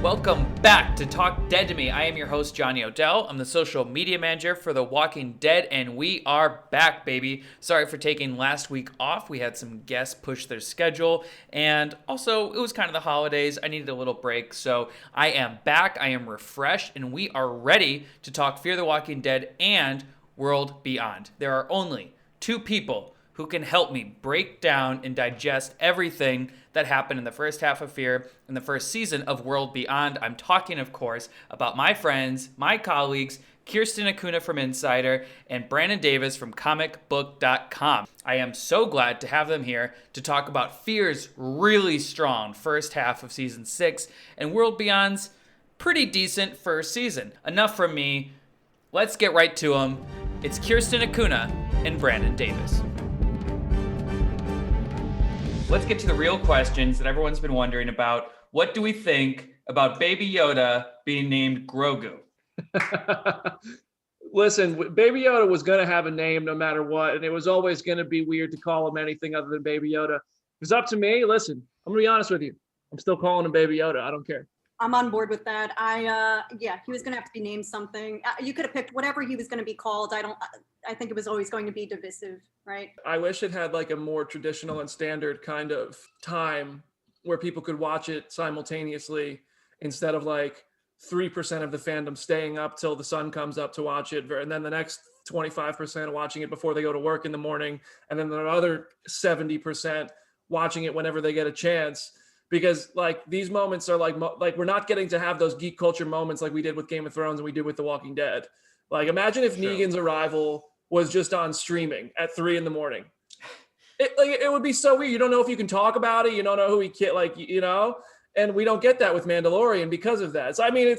welcome back to Talk Dead to Me. I am your host, Johnny Odell. I'm the social media manager for The Walking Dead, and we are back, baby. Sorry for taking last week off. We had some guests push their schedule, and also it was kind of the holidays. I needed a little break, so I am back. I am refreshed, and we are ready to talk Fear the Walking Dead and World Beyond. There are only two people who can help me break down and digest everything that happened in the first half of Fear in the first season of World Beyond. I'm talking, of course, about my friends, my colleagues, Kirsten Acuna from Insider and Brandon Davis from comicbook.com. I am so glad to have them here to talk about Fear's really strong first half of season 6 and World Beyond's pretty decent first season. Enough from me. Let's get right to them. It's Kirsten Acuna and Brandon Davis. Let's get to the real questions that everyone's been wondering about. What do we think about Baby Yoda being named Grogu? Listen, Baby Yoda was going to have a name no matter what, and it was always going to be weird to call him anything other than Baby Yoda. If it's up to me, listen, I'm going to be honest with you. I'm still calling him Baby Yoda. I don't care. I'm on board with that. He was going to have to be named something. You could have picked whatever he was going to be called. I think it was always going to be divisive, right? I wish it had like a more traditional and standard kind of time where people could watch it simultaneously instead of like 3% of the fandom staying up till the sun comes up to watch it. And then the next 25% watching it before they go to work in the morning. And then the other 70% watching it whenever they get a chance. Because like these moments are like we're not getting to have those geek culture moments like we did with Game of Thrones and we did with The Walking Dead. Like imagine if Negan's arrival was just on streaming at 3 a.m. It would be so weird. You don't know if you can talk about it. You don't know who he and we don't get that with Mandalorian because of that. So I mean,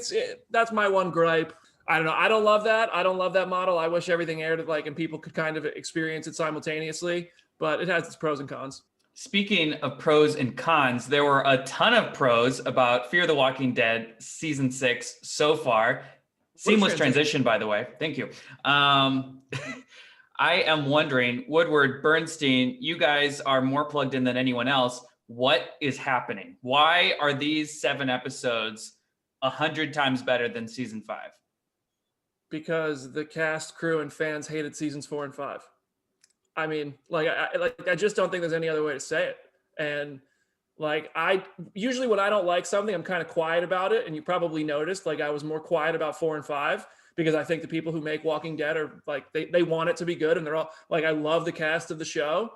that's my one gripe. I don't know. I don't love that. I don't love that model. I wish everything aired and people could kind of experience it simultaneously. But it has its pros and cons. Speaking of pros and cons, there were a ton of pros about Fear the Walking Dead season 6 so far. Seamless transition, by the way. Thank you. I am wondering, Woodward, Bernstein, you guys are more plugged in than anyone else. What is happening? Why are these 7 episodes 100 times better than season 5? Because the cast, crew, and fans hated seasons 4 and 5. I mean, I just don't think there's any other way to say it. And I usually when I don't like something, I'm kind of quiet about it. And you probably noticed, I was more quiet about 4 and 5 because I think the people who make Walking Dead are they want it to be good. And they're all I love the cast of the show,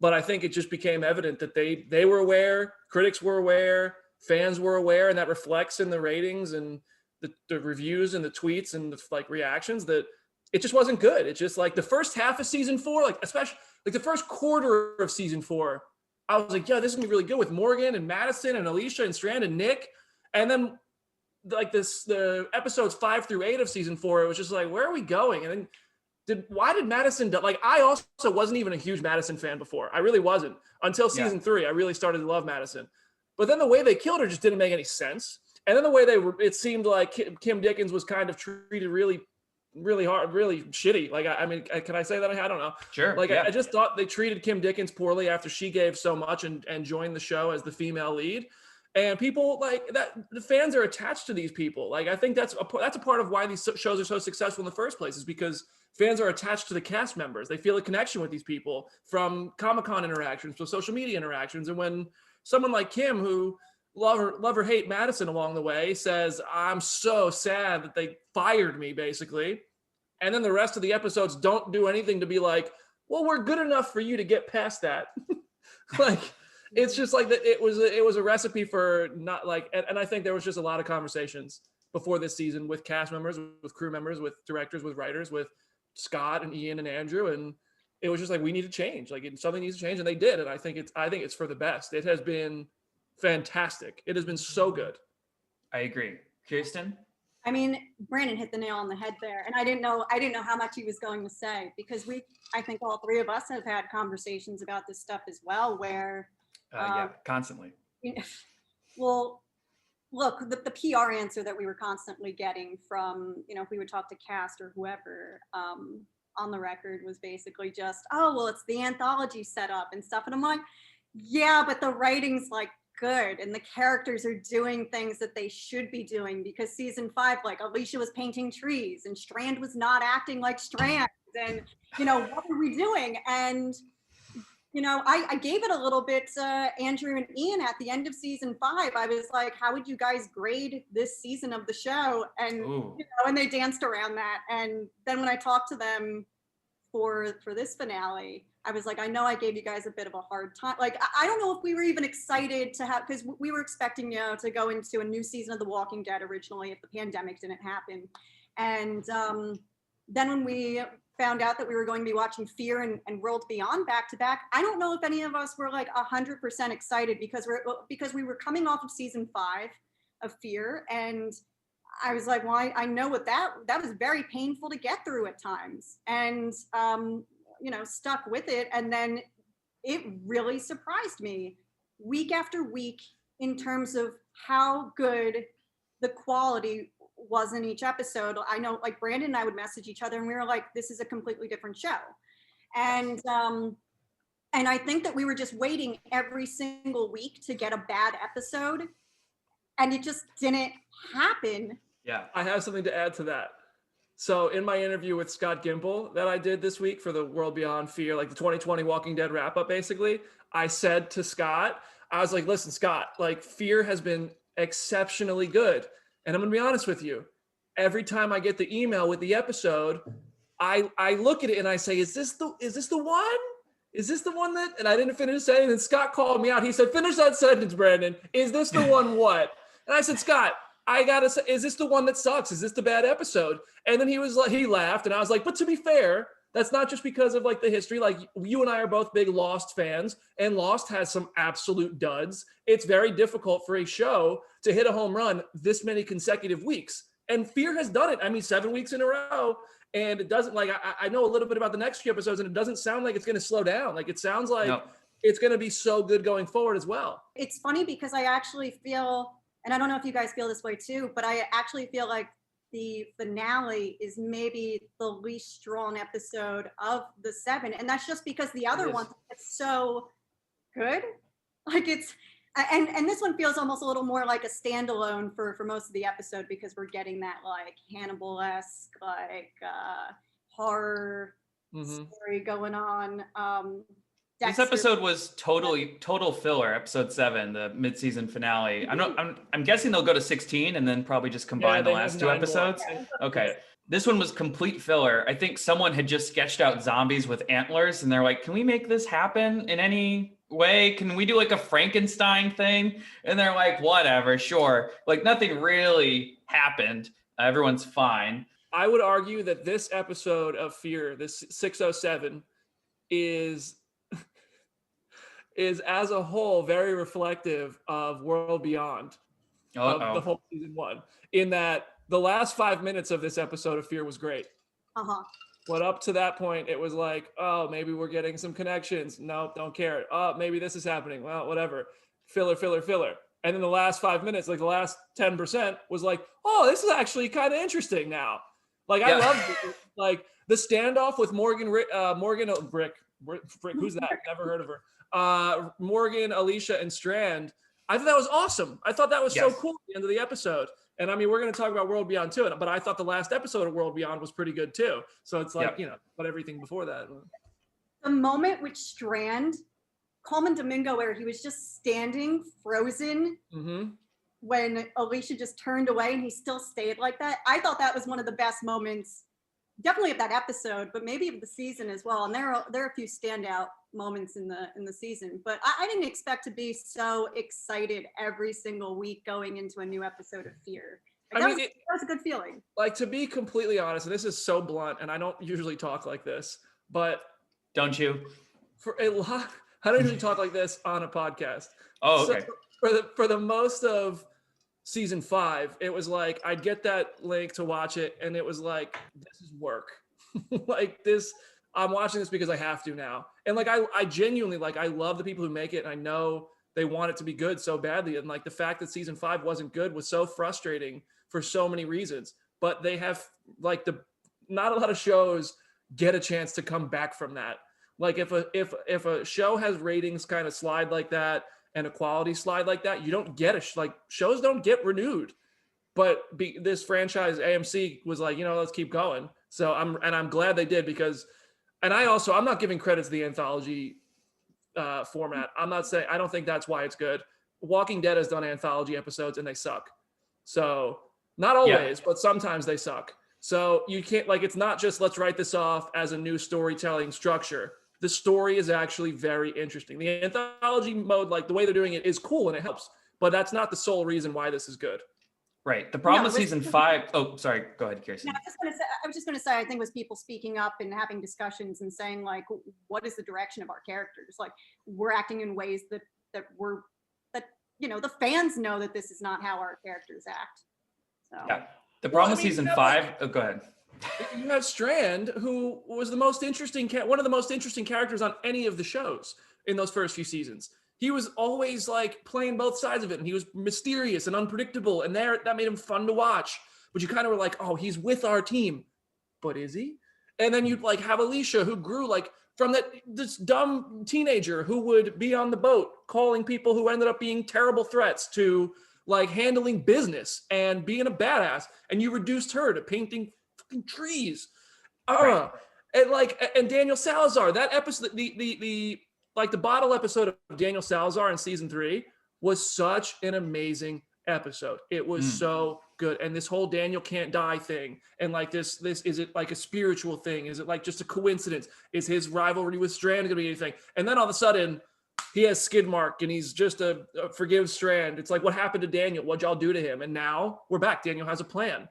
but I think it just became evident that they were aware, critics were aware, fans were aware, and that reflects in the ratings and the reviews and the tweets and the reactions that it just wasn't good. It's just the first half of season 4, especially the first quarter of season 4, I was like, yeah, this is gonna be really good with Morgan and Madison and Alicia and Strand and Nick. And then the episodes 5 through 8 of season 4, it was just where are we going? And then why did Madison die? I also wasn't even a huge Madison fan before. I really wasn't until season 3. I really started to love Madison. But then the way they killed her just didn't make any sense. And then the way it seemed like Kim Dickens was kind of treated really hard, really shitty. Can I say that? I don't know. Sure. I just thought they treated Kim Dickens poorly after she gave so much and joined the show as the female lead. And people that the fans are attached to these people. I think that's a part of why these shows are so successful in the first place is because fans are attached to the cast members. They feel a connection with these people from Comic-Con interactions, from social media interactions. And when someone like Kim, who love or hate Madison along the way, says, I'm so sad that they fired me, basically. And then the rest of the episodes don't do anything to be well, we're good enough for you to get past that. It's just that it was a recipe for not and I think there was just a lot of conversations before this season with cast members, with crew members, with directors, with writers, with Scott and Ian and Andrew. And it was just we need to change. Something needs to change. And they did. And I think it's for the best. It has been fantastic. It has been so good. I agree. Kirsten? I mean, Brandon hit the nail on the head there. And I didn't know how much he was going to say because I think all 3 of us have had conversations about this stuff as well, where constantly. Well, look, the PR answer that we were constantly getting from, if we would talk to cast or whoever on the record was basically just, oh, well, it's the anthology setup and stuff. And I'm like, yeah, but the writing's good and the characters are doing things that they should be doing, because season 5, like Alicia was painting trees and Strand was not acting like Strand, and what were we doing? And I gave it a little bit to Andrew and Ian at the end of season 5. I was like, how would you guys grade this season of the show? And and they danced around that. And then when I talked to them for this finale, I was like, I know I gave you guys a bit of a hard time. Like, I don't know if we were even excited to have, because we were expecting, to go into a new season of The Walking Dead originally if the pandemic didn't happen. And then when we found out that we were going to be watching Fear and World Beyond back to back, I don't know if any of us were like 100% excited, because we were coming off of season 5 of Fear, and I was like, well, I know what that was very painful to get through at times, and stuck with it. And then it really surprised me week after week in terms of how good the quality was in each episode. I know, like, Brandon and I would message each other and we were like, this is a completely different show. And I think that we were just waiting every single week to get a bad episode, and it just didn't happen. Yeah, I have something to add to that. So in my interview with Scott Gimple that I did this week for the World Beyond Fear, like the 2020 Walking Dead wrap up, basically, I said to Scott, I was like, listen, Scott, like, Fear has been exceptionally good. And I'm going to be honest with you. Every time I get the email with the episode, I look at it and I say, is this the one? Is this the one that, and I didn't finish saying, and Scott called me out. He said, finish that sentence, Brandon. Is this the one what? And I said, Scott, I got to say, is this the one that sucks? Is this the bad episode? And then he laughed, and I was like, but to be fair, that's not just because of like the history. Like, you and I are both big Lost fans, and Lost has some absolute duds. It's very difficult for a show to hit a home run this many consecutive weeks. And Fear has done it. I mean, 7 weeks in a row. And it doesn't, like, I know a little bit about the next few episodes, and it doesn't sound like it's going to slow down. Like, it sounds like it's going to be so good going forward as well. It's funny because I actually feel, and I don't know if you guys feel this way too, but I actually feel like the finale is maybe the least strong episode of the 7. And that's just because the other ones are so good. Like, it's, and this one feels almost a little more like a standalone for most of the episode, because we're getting that like Hannibal-esque, like horror story going on. This episode was total filler. Episode 7, the mid-season finale. I'm guessing they'll go to 16 and then probably just combine the last 2 episodes. Okay. This one was complete filler. I think someone had just sketched out zombies with antlers, and they're like, can we make this happen in any way? Can we do like a Frankenstein thing? And they're like, whatever, sure. Like, nothing really happened. Everyone's fine. I would argue that this episode of Fear, this 607, is as a whole very reflective of World Beyond, of the whole season 1, in that the last 5 minutes of this episode of Fear was great. But up to that point, it was like, oh, maybe we're getting some connections. No, don't care. Oh, maybe this is happening. Well, whatever. Filler. And then the last 5 minutes, like the last 10%, was like, oh, this is actually kind of interesting now. Like, I love like the standoff with Morgan, Brick, who's that? Never heard of her. Morgan, Alicia, and Strand. I thought that was awesome. I thought that was so cool at the end of the episode. And I mean, we're going to talk about World Beyond too, but I thought the last episode of World Beyond was pretty good too. So it's like, but everything before that. The moment with Strand, Coleman Domingo, where he was just standing frozen when Alicia just turned away and he still stayed like that. I thought that was one of the best moments, definitely of that episode, but maybe of the season as well. And there are a few standout moments in the season, but I didn't expect to be so excited every single week going into a new episode of Fear. Like, that was a good feeling. Like, to be completely honest, and this is so blunt, and I don't usually talk like this, but don't you? I don't usually talk like this on a podcast. Oh, okay. So for the most of season 5, it was like I'd get that link to watch it, and it was like, this is work. Like, this, I'm watching this because I have to now. And like, I genuinely, like, I love the people who make it, and I know they want it to be good so badly. And like, the fact that season 5 wasn't good was so frustrating for so many reasons. But they have, like, not a lot of shows get a chance to come back from that. Like, if a show has ratings kind of slide like that, and a quality slide like that, you don't get shows don't get renewed. But this franchise, AMC, was like, let's keep going. So I'm glad they did, because, and I'm not giving credit to the anthology format. I'm not saying, I don't think that's why it's good. Walking Dead has done anthology episodes and they suck. So not always, but sometimes they suck. So you can't, it's not just let's write this off as a new storytelling structure. The story is actually very interesting. The anthology mode, the way they're doing it, is cool and it helps, but that's not the sole reason why this is good. Right. The problem with season 5. Oh, sorry. Go ahead, Kirsten. No, I was just going to say, I think it was people speaking up and having discussions and saying, what is the direction of our characters? We're acting in ways that the fans know that this is not how our characters act. So. Yeah. The problem with season 5. Oh, go ahead. You have Strand, who was one of the most interesting characters on any of the shows in those first few seasons. He was always playing both sides of it, and he was mysterious and unpredictable, and that made him fun to watch. But you kind of were like, oh, he's with our team, but is he? And then you'd have Alicia, who grew from this dumb teenager who would be on the boat calling people who ended up being terrible threats to handling business and being a badass, and you reduced her to painting fucking trees. Right. And Daniel Salazar, that episode, the bottle episode of Daniel Salazar in season 3 was such an amazing episode. It was so good. And this whole Daniel can't die thing, and this is it a spiritual thing? Is it just a coincidence? Is his rivalry with Strand gonna be anything? And then all of a sudden he has skid mark and he's just a forgive Strand. It's what happened to Daniel? What'd y'all do to him? And now we're back. Daniel has a plan.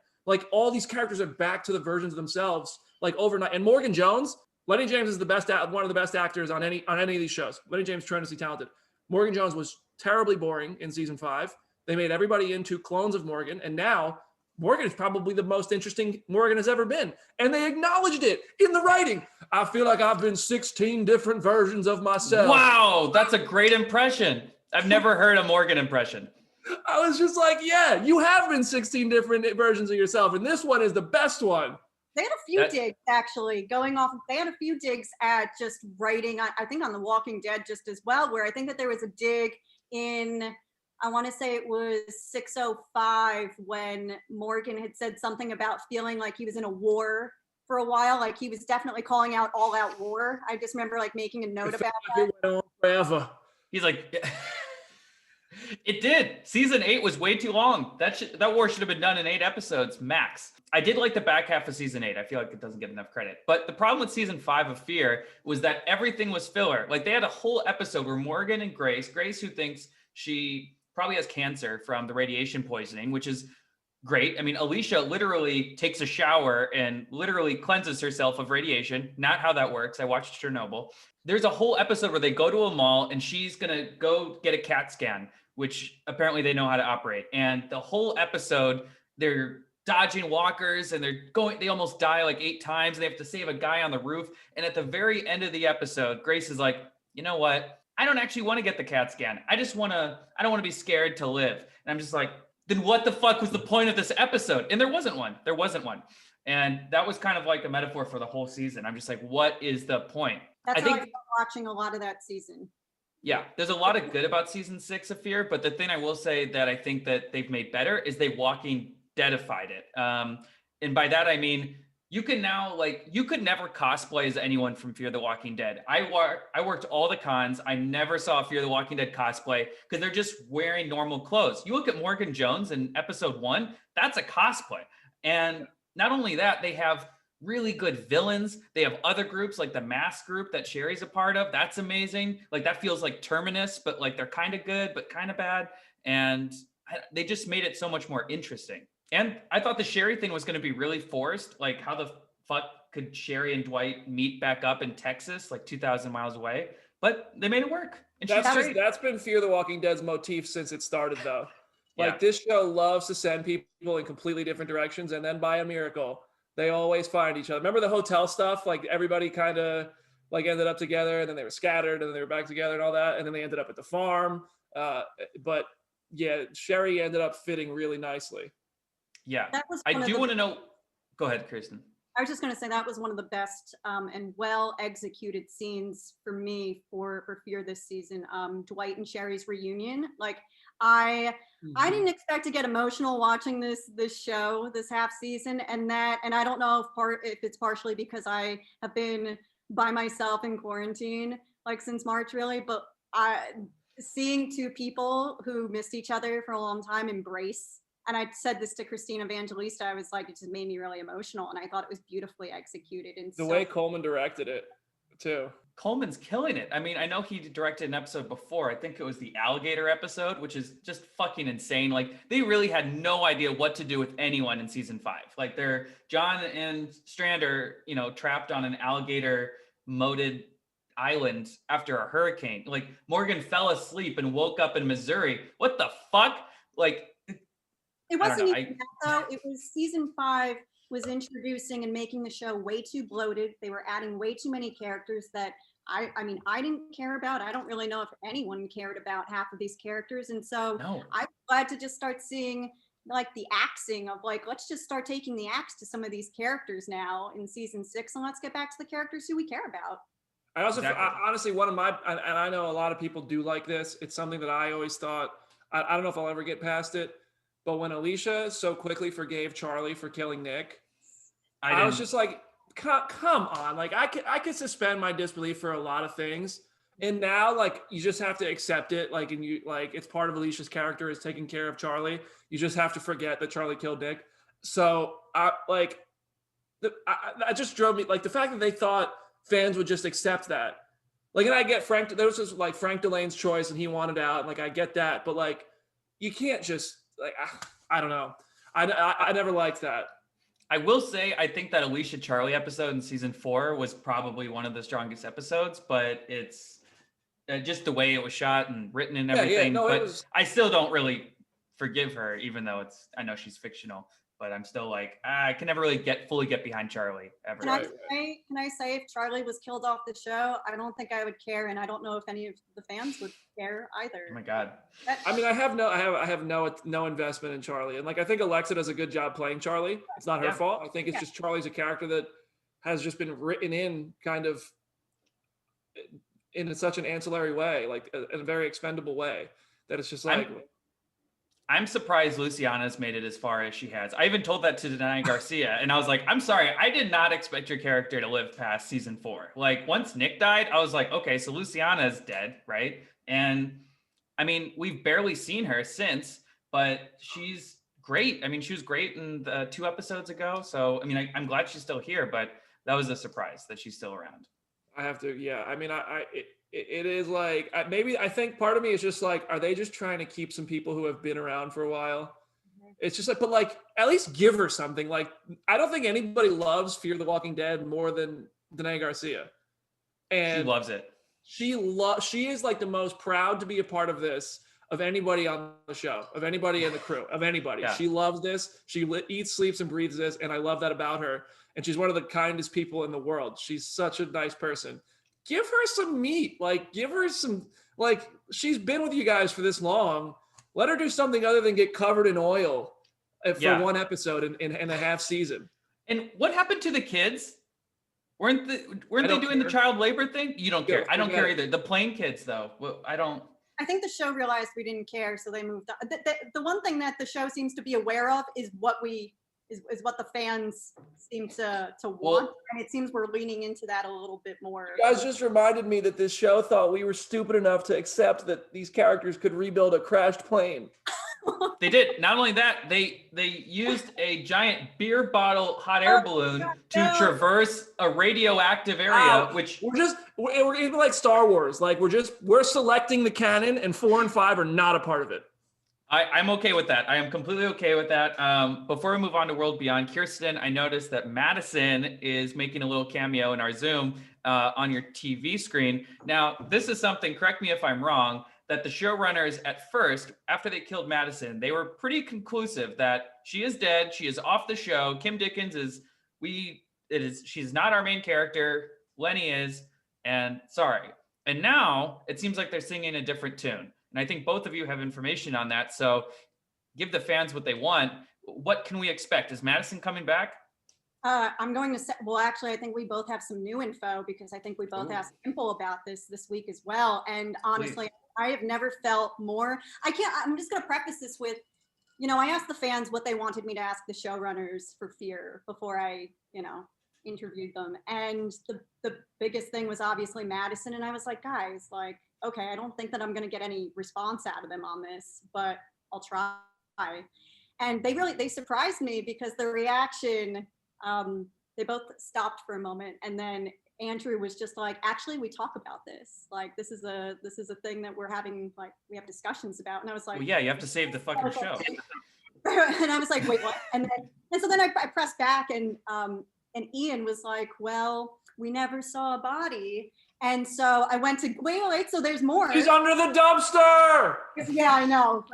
All these characters are back to the versions of themselves overnight. And Morgan Jones, Lenny James is one of the best actors on any of these shows. Lenny James, tremendously talented. Morgan Jones was terribly boring in season 5. They made everybody into clones of Morgan, and now Morgan is probably the most interesting Morgan has ever been. And they acknowledged it in the writing. I feel like I've been 16 different versions of myself. Wow, that's a great impression. I've never heard a Morgan impression. I was just yeah, you have been 16 different versions of yourself, and this one is the best one. They had a few digs, actually, they had a few digs at just writing, I think on The Walking Dead just as well, where I think that there was a dig in, I want to say it was 605, when Morgan had said something about feeling like he was in a war for a while. He was definitely calling out all out war. I just remember making a note about that. It went on forever. He's it did. Season 8 was way too long. That war should have been done in 8 episodes max. I did like the back half of season 8. I feel like it doesn't get enough credit. But the problem with season 5 of Fear was that everything was filler. They had a whole episode where Morgan and Grace, who thinks she probably has cancer from the radiation poisoning, which is great. I mean, Alicia literally takes a shower and literally cleanses herself of radiation. Not how that works. I watched Chernobyl. There's a whole episode where they go to a mall and she's going to go get a CAT scan, which apparently they know how to operate. And the whole episode, they're dodging walkers and they almost die 8 times. And they have to save a guy on the roof. And at the very end of the episode, Grace is like, you know what? I don't actually want to get the CAT scan. I don't want to be scared to live. And I'm just then what the fuck was the point of this episode? And there wasn't one. And that was kind of a metaphor for the whole season. I'm just what is the point? That's how I was watching a lot of that season. Yeah, there's a lot of good about season 6 of Fear, but the thing I will say that I think that they've made better is they Walking Deadified it. And by that, I mean, you can now, you could never cosplay as anyone from Fear the Walking Dead. I worked all the cons. I never saw a Fear the Walking Dead cosplay because they're just wearing normal clothes. You look at Morgan Jones in episode 1, that's a cosplay. And not only that, they have really good villains. They have other groups like the Mask group that Sherry's a part of. That's amazing. That feels like Terminus, but they're kind of good, but kind of bad. And they just made it so much more interesting. And I thought the Sherry thing was going to be really forced. How the fuck could Sherry and Dwight meet back up in Texas, 2,000 miles away? But they made it work. And that's been Fear the Walking Dead's motif since it started, though. This show loves to send people in completely different directions, and then by a miracle, they always find each other. Remember the hotel stuff? Everybody kind of ended up together, and then they were scattered, and then they were back together and all that, and then they ended up at the farm. But yeah, Sherry ended up fitting really nicely. Yeah, I do want to know. Go ahead, Kirsten. I was just going to say that was one of the best and well executed scenes for me for Fear this season. Dwight and Sherry's reunion. Like I didn't expect to get emotional watching this show this half season, and I don't know if it's partially because I have been by myself in quarantine like since March really, but seeing two people who missed each other for a long time embrace. And I said this to Christina Evangelista. I was like, it just made me really emotional, and I thought it was beautifully executed. And the way Coleman directed it, too. Coleman's killing it. I mean, I know he directed an episode before. I think it was the alligator episode, which is just fucking insane. Like, they really had no idea what to do with anyone in season 5. Like, John and Strand are, trapped on an alligator-moated island after a hurricane. Like, Morgan fell asleep and woke up in Missouri. What the fuck? Like, it wasn't even that, though. It was season 5 was introducing and making the show way too bloated. They were adding way too many characters that I didn't care about. I don't really know if anyone cared about half of these characters. And so I'm glad to just start seeing like the axing of like, let's just start taking the axe to some of these characters now in season 6, and let's get back to the characters who we care about. I also, honestly, one of my, and I know a lot of people do like this. It's something that I always thought, I don't know if I'll ever get past it. But when Alicia so quickly forgave Charlie for killing Nick, I was just like, come on. Like, I could suspend my disbelief for a lot of things. And now, like, you just have to accept it. Like, and it's part of Alicia's character is taking care of Charlie. You just have to forget that Charlie killed Nick. So, that just drove me, like, the fact that they thought fans would just accept that. Like, and I get there was just, like, Frank Delane's choice and he wanted out. And, like, I get that. But, like, you can't just, like, I don't know. I never liked that. I will say, I think that Alicia Charlie episode in season 4 was probably one of the strongest episodes, but it's just the way it was shot and written and everything. I still don't really forgive her, even though I know she's fictional, but I'm still like, I can never really fully get behind Charlie ever. Can I say if Charlie was killed off the show, I don't think I would care, and I don't know if any of the fans would care either. Oh my God. I mean, I have no investment in Charlie, and like I think Alexa does a good job playing Charlie. It's not her fault. I think it's just Charlie's a character that has just been written in kind of in such an ancillary way, like in a very expendable way, that it's just like. I'm surprised Luciana's made it as far as she has. I even told that to Denai Garcia, and I was like, I'm sorry, I did not expect your character to live past season 4. Like, once Nick died, I was like, okay, so Luciana's dead, right? And I mean, we've barely seen her since, but she's great. I mean, she was great in the 2 episodes ago. So, I mean, I'm glad she's still here, but that was a surprise that she's still around. I have to, yeah. I mean, it is like, maybe I think part of me is just like, are they just trying to keep some people who have been around for a while? It's just like, but like, at least give her something. Like, I don't think anybody loves Fear the Walking Dead more than Denai Garcia. And she loves it. She is like the most proud to be a part of this of anybody on the show, of anybody in the crew, of anybody. Yeah. She loves this. She eats, sleeps, and breathes this. And I love that about her. And she's one of the kindest people in the world. She's such a nice person. Give her some meat. Like, give her some, like, she's been with you guys for this long. Let her do something other than get covered in oil for one episode in a half season. And what happened to the kids? Weren't they doing the child labor thing? You don't care. I don't care either. The plain kids, though. Well, I don't. I think the show realized we didn't care, so they moved on. The one thing that the show seems to be aware of is what what the fans seem to want, and it seems we're leaning into that a little bit more. You guys just reminded me that this show thought we were stupid enough to accept that these characters could rebuild a crashed plane. They did. Not only that, they used a giant beer bottle hot air balloon to traverse a radioactive area, which we're even like Star Wars. Like we're selecting the canon, and 4 and 5 are not a part of it. I'm okay with that. I am completely okay with that. Before we move on to World Beyond, Kirsten, I noticed that Madison is making a little cameo in our Zoom on your TV screen. Now, this is something, correct me if I'm wrong, that the showrunners at first, after they killed Madison, they were pretty conclusive that she is dead, she is off the show. Kim Dickens she's not our main character, Lenny is, and sorry. And now it seems like they're singing a different tune. And I think both of you have information on that. So give the fans what they want. What can we expect? Is Madison coming back? I'm going to say, well, actually, I think we both have some new info because I think we both Ooh. asked Gimple about this week as well. And honestly, I have never felt more, I'm just going to preface this with, I asked the fans what they wanted me to ask the showrunners for Fear before I, interviewed them. And the biggest thing was obviously Madison. And I was like, guys, like, okay, I don't think that I'm going to get any response out of them on this, but I'll try. And they surprised me because the reaction, they both stopped for a moment, and then Andrew was just like, actually, we talk about this. Like, this is a thing that we're having, like, we have discussions about. And I was like, Well, yeah, you have to save the fucking show. And I was like, wait, what? And so then I pressed back, and Ian was like, well, we never saw a body. And so I went to, wait, so there's more. She's under the dumpster. Yeah, I know.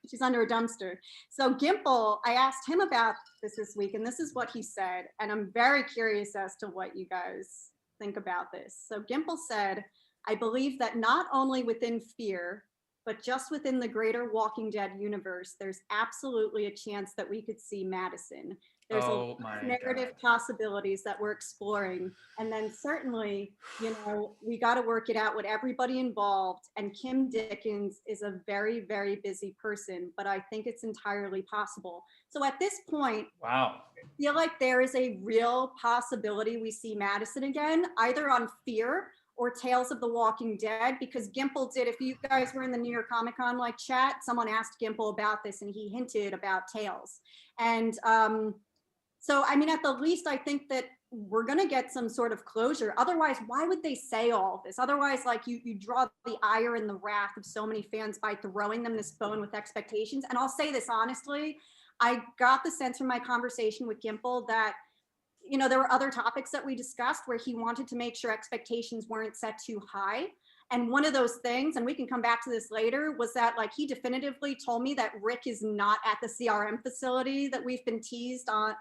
She's under a dumpster. So Gimple, I asked him about this week, and this is what he said. And I'm very curious as to what you guys think about this. So Gimple said, I believe that not only within Fear, but just within the greater Walking Dead universe, there's absolutely a chance that we could see Madison. There's a lot of narrative possibilities that we're exploring. And then certainly, we got to work it out with everybody involved. And Kim Dickens is a very, very busy person, but I think it's entirely possible. So at this point, wow, I feel like there is a real possibility we see Madison again, either on Fear or Tales of the Walking Dead, because Gimple did, if you guys were in the New York Comic Con chat, someone asked Gimple about this and he hinted about Tales. And so, I mean, at the least, I think that we're going to get some sort of closure. Otherwise, why would they say all of this? Otherwise, like, you draw the ire and the wrath of so many fans by throwing them this bone with expectations. And I'll say this honestly, I got the sense from my conversation with Gimple that, there were other topics that we discussed where he wanted to make sure expectations weren't set too high. And one of those things, and we can come back to this later, was that, like, he definitively told me that Rick is not at the CRM facility that we've been teased on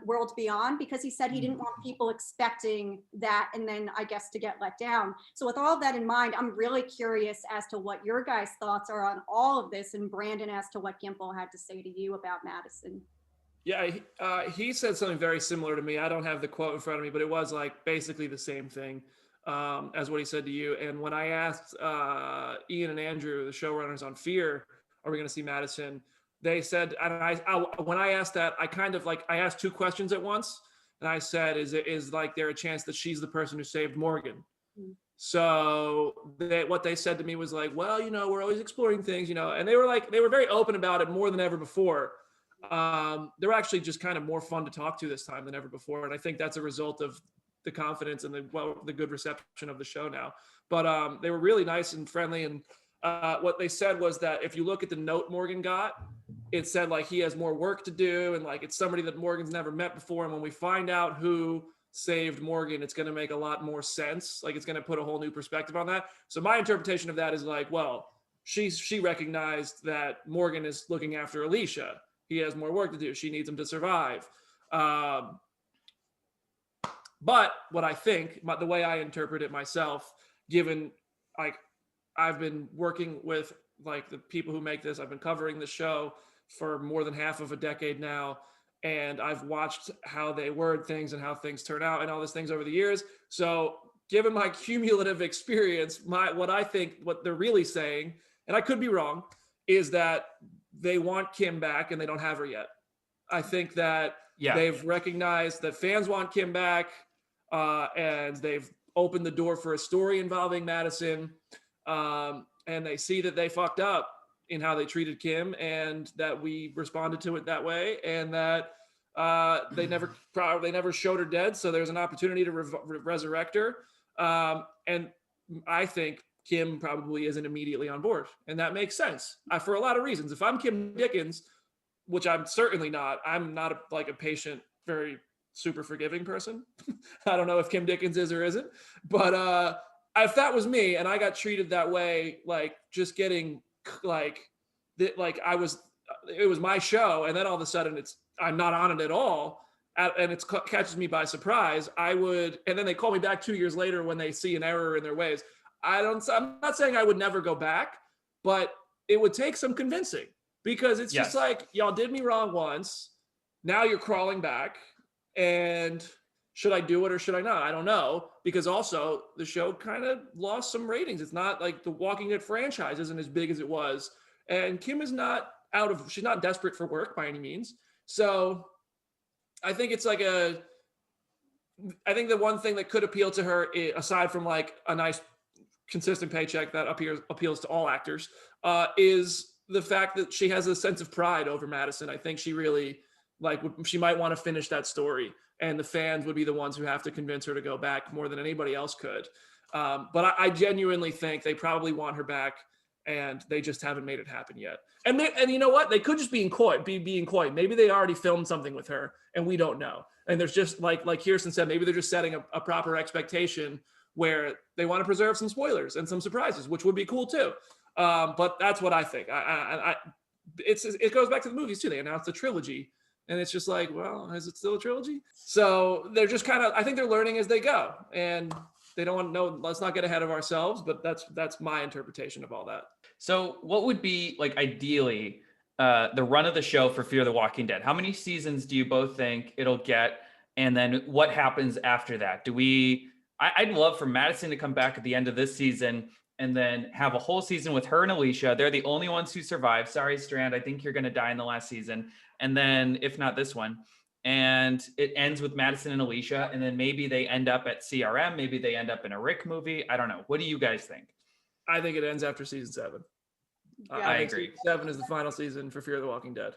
World Beyond, because he said he didn't want people expecting that and then, I guess, to get let down. So with all of that in mind, I'm really curious as to what your guys' thoughts are on all of this, and Brandon, as to what Gimple had to say to you about Madison. Yeah, he said something very similar to me. I don't have the quote in front of me, but it was like basically the same thing as what he said to you. And when I asked Ian and Andrew, the showrunners on Fear, are we going to see Madison? They said, and when I asked that, I asked two questions at once, and I said, is there a chance that she's the person who saved Morgan? Mm-hmm. So what they said to me was like, well, we're always exploring things, and they were very open about it more than ever before. They were actually just kind of more fun to talk to this time than ever before, and I think that's a result of the confidence and the good reception of the show now. But they were really nice and friendly, and what they said was that if you look at the note Morgan got, it said like he has more work to do, and like it's somebody that Morgan's never met before, and when we find out who saved Morgan, it's going to make a lot more sense. Like, it's going to put a whole new perspective on that. So my interpretation of that is like, well, she recognized that Morgan is looking after Alicia. He has more work to do. She needs him to survive. But what I think, the way I interpret it myself, given like I've been working with like the people who make this, I've been covering the show for more than half of a decade now, and I've watched how they word things and how things turn out and all these things over the years. So given my cumulative experience, what they're really saying, and I could be wrong, is that they want Kim back and they don't have her yet. I think that they've recognized that fans want Kim back, and they've opened the door for a story involving Madison, and they see that they fucked up in how they treated Kim, and that we responded to it that way, and that they never showed her dead, so there's an opportunity to resurrect her. And I think Kim probably isn't immediately on board, and that makes sense for a lot of reasons. If I'm Kim Dickens, which I'm certainly not, I'm not a patient, very super forgiving person. I don't know if Kim Dickens is or isn't, but if that was me and I got treated that way, like just getting it was my show, and then all of a sudden I'm not on it at all, and it catches me by surprise, and then they call me back 2 years later when they see an error in their ways. I'm not saying I would never go back, but it would take some convincing, because it's just like, y'all did me wrong once. Now you're crawling back. And should I do it or should I not? I don't know, because also the show kind of lost some ratings. It's not like the Walking Dead franchise isn't as big as it was. And Kim is not she's not desperate for work by any means. So I think it's like I think the one thing that could appeal to her, aside from like a nice consistent paycheck that appeals to all actors, is the fact that she has a sense of pride over Madison. I think she really she might want to finish that story, and the fans would be the ones who have to convince her to go back more than anybody else could. But I genuinely think they probably want her back, and they just haven't made it happen yet. And you know what? They could just be being coy. Maybe they already filmed something with her, and we don't know. And there's just like Kirsten said, maybe they're just setting a proper expectation where they want to preserve some spoilers and some surprises, which would be cool too. But that's what I think. It goes back to the movies too. They announced a trilogy, and it's just like, well, is it still a trilogy? So they're just I think they're learning as they go, and they don't want to know. Let's not get ahead of ourselves. But that's my interpretation of all that. So what would be like ideally the run of the show for Fear the Walking Dead? How many seasons do you both think it'll get? And then what happens after that? I'd love for Madison to come back at the end of this season and then have a whole season with her and Alicia. They're the only ones who survive. Sorry, Strand, I think you're going to die in the last season. And then if not this one, and it ends with Madison and Alicia, and then maybe they end up at CRM. Maybe they end up in a Rick movie. I don't know. What do you guys think? I think it ends after season 7. Yeah, I agree. Season 7 is the final season for Fear the Walking Dead.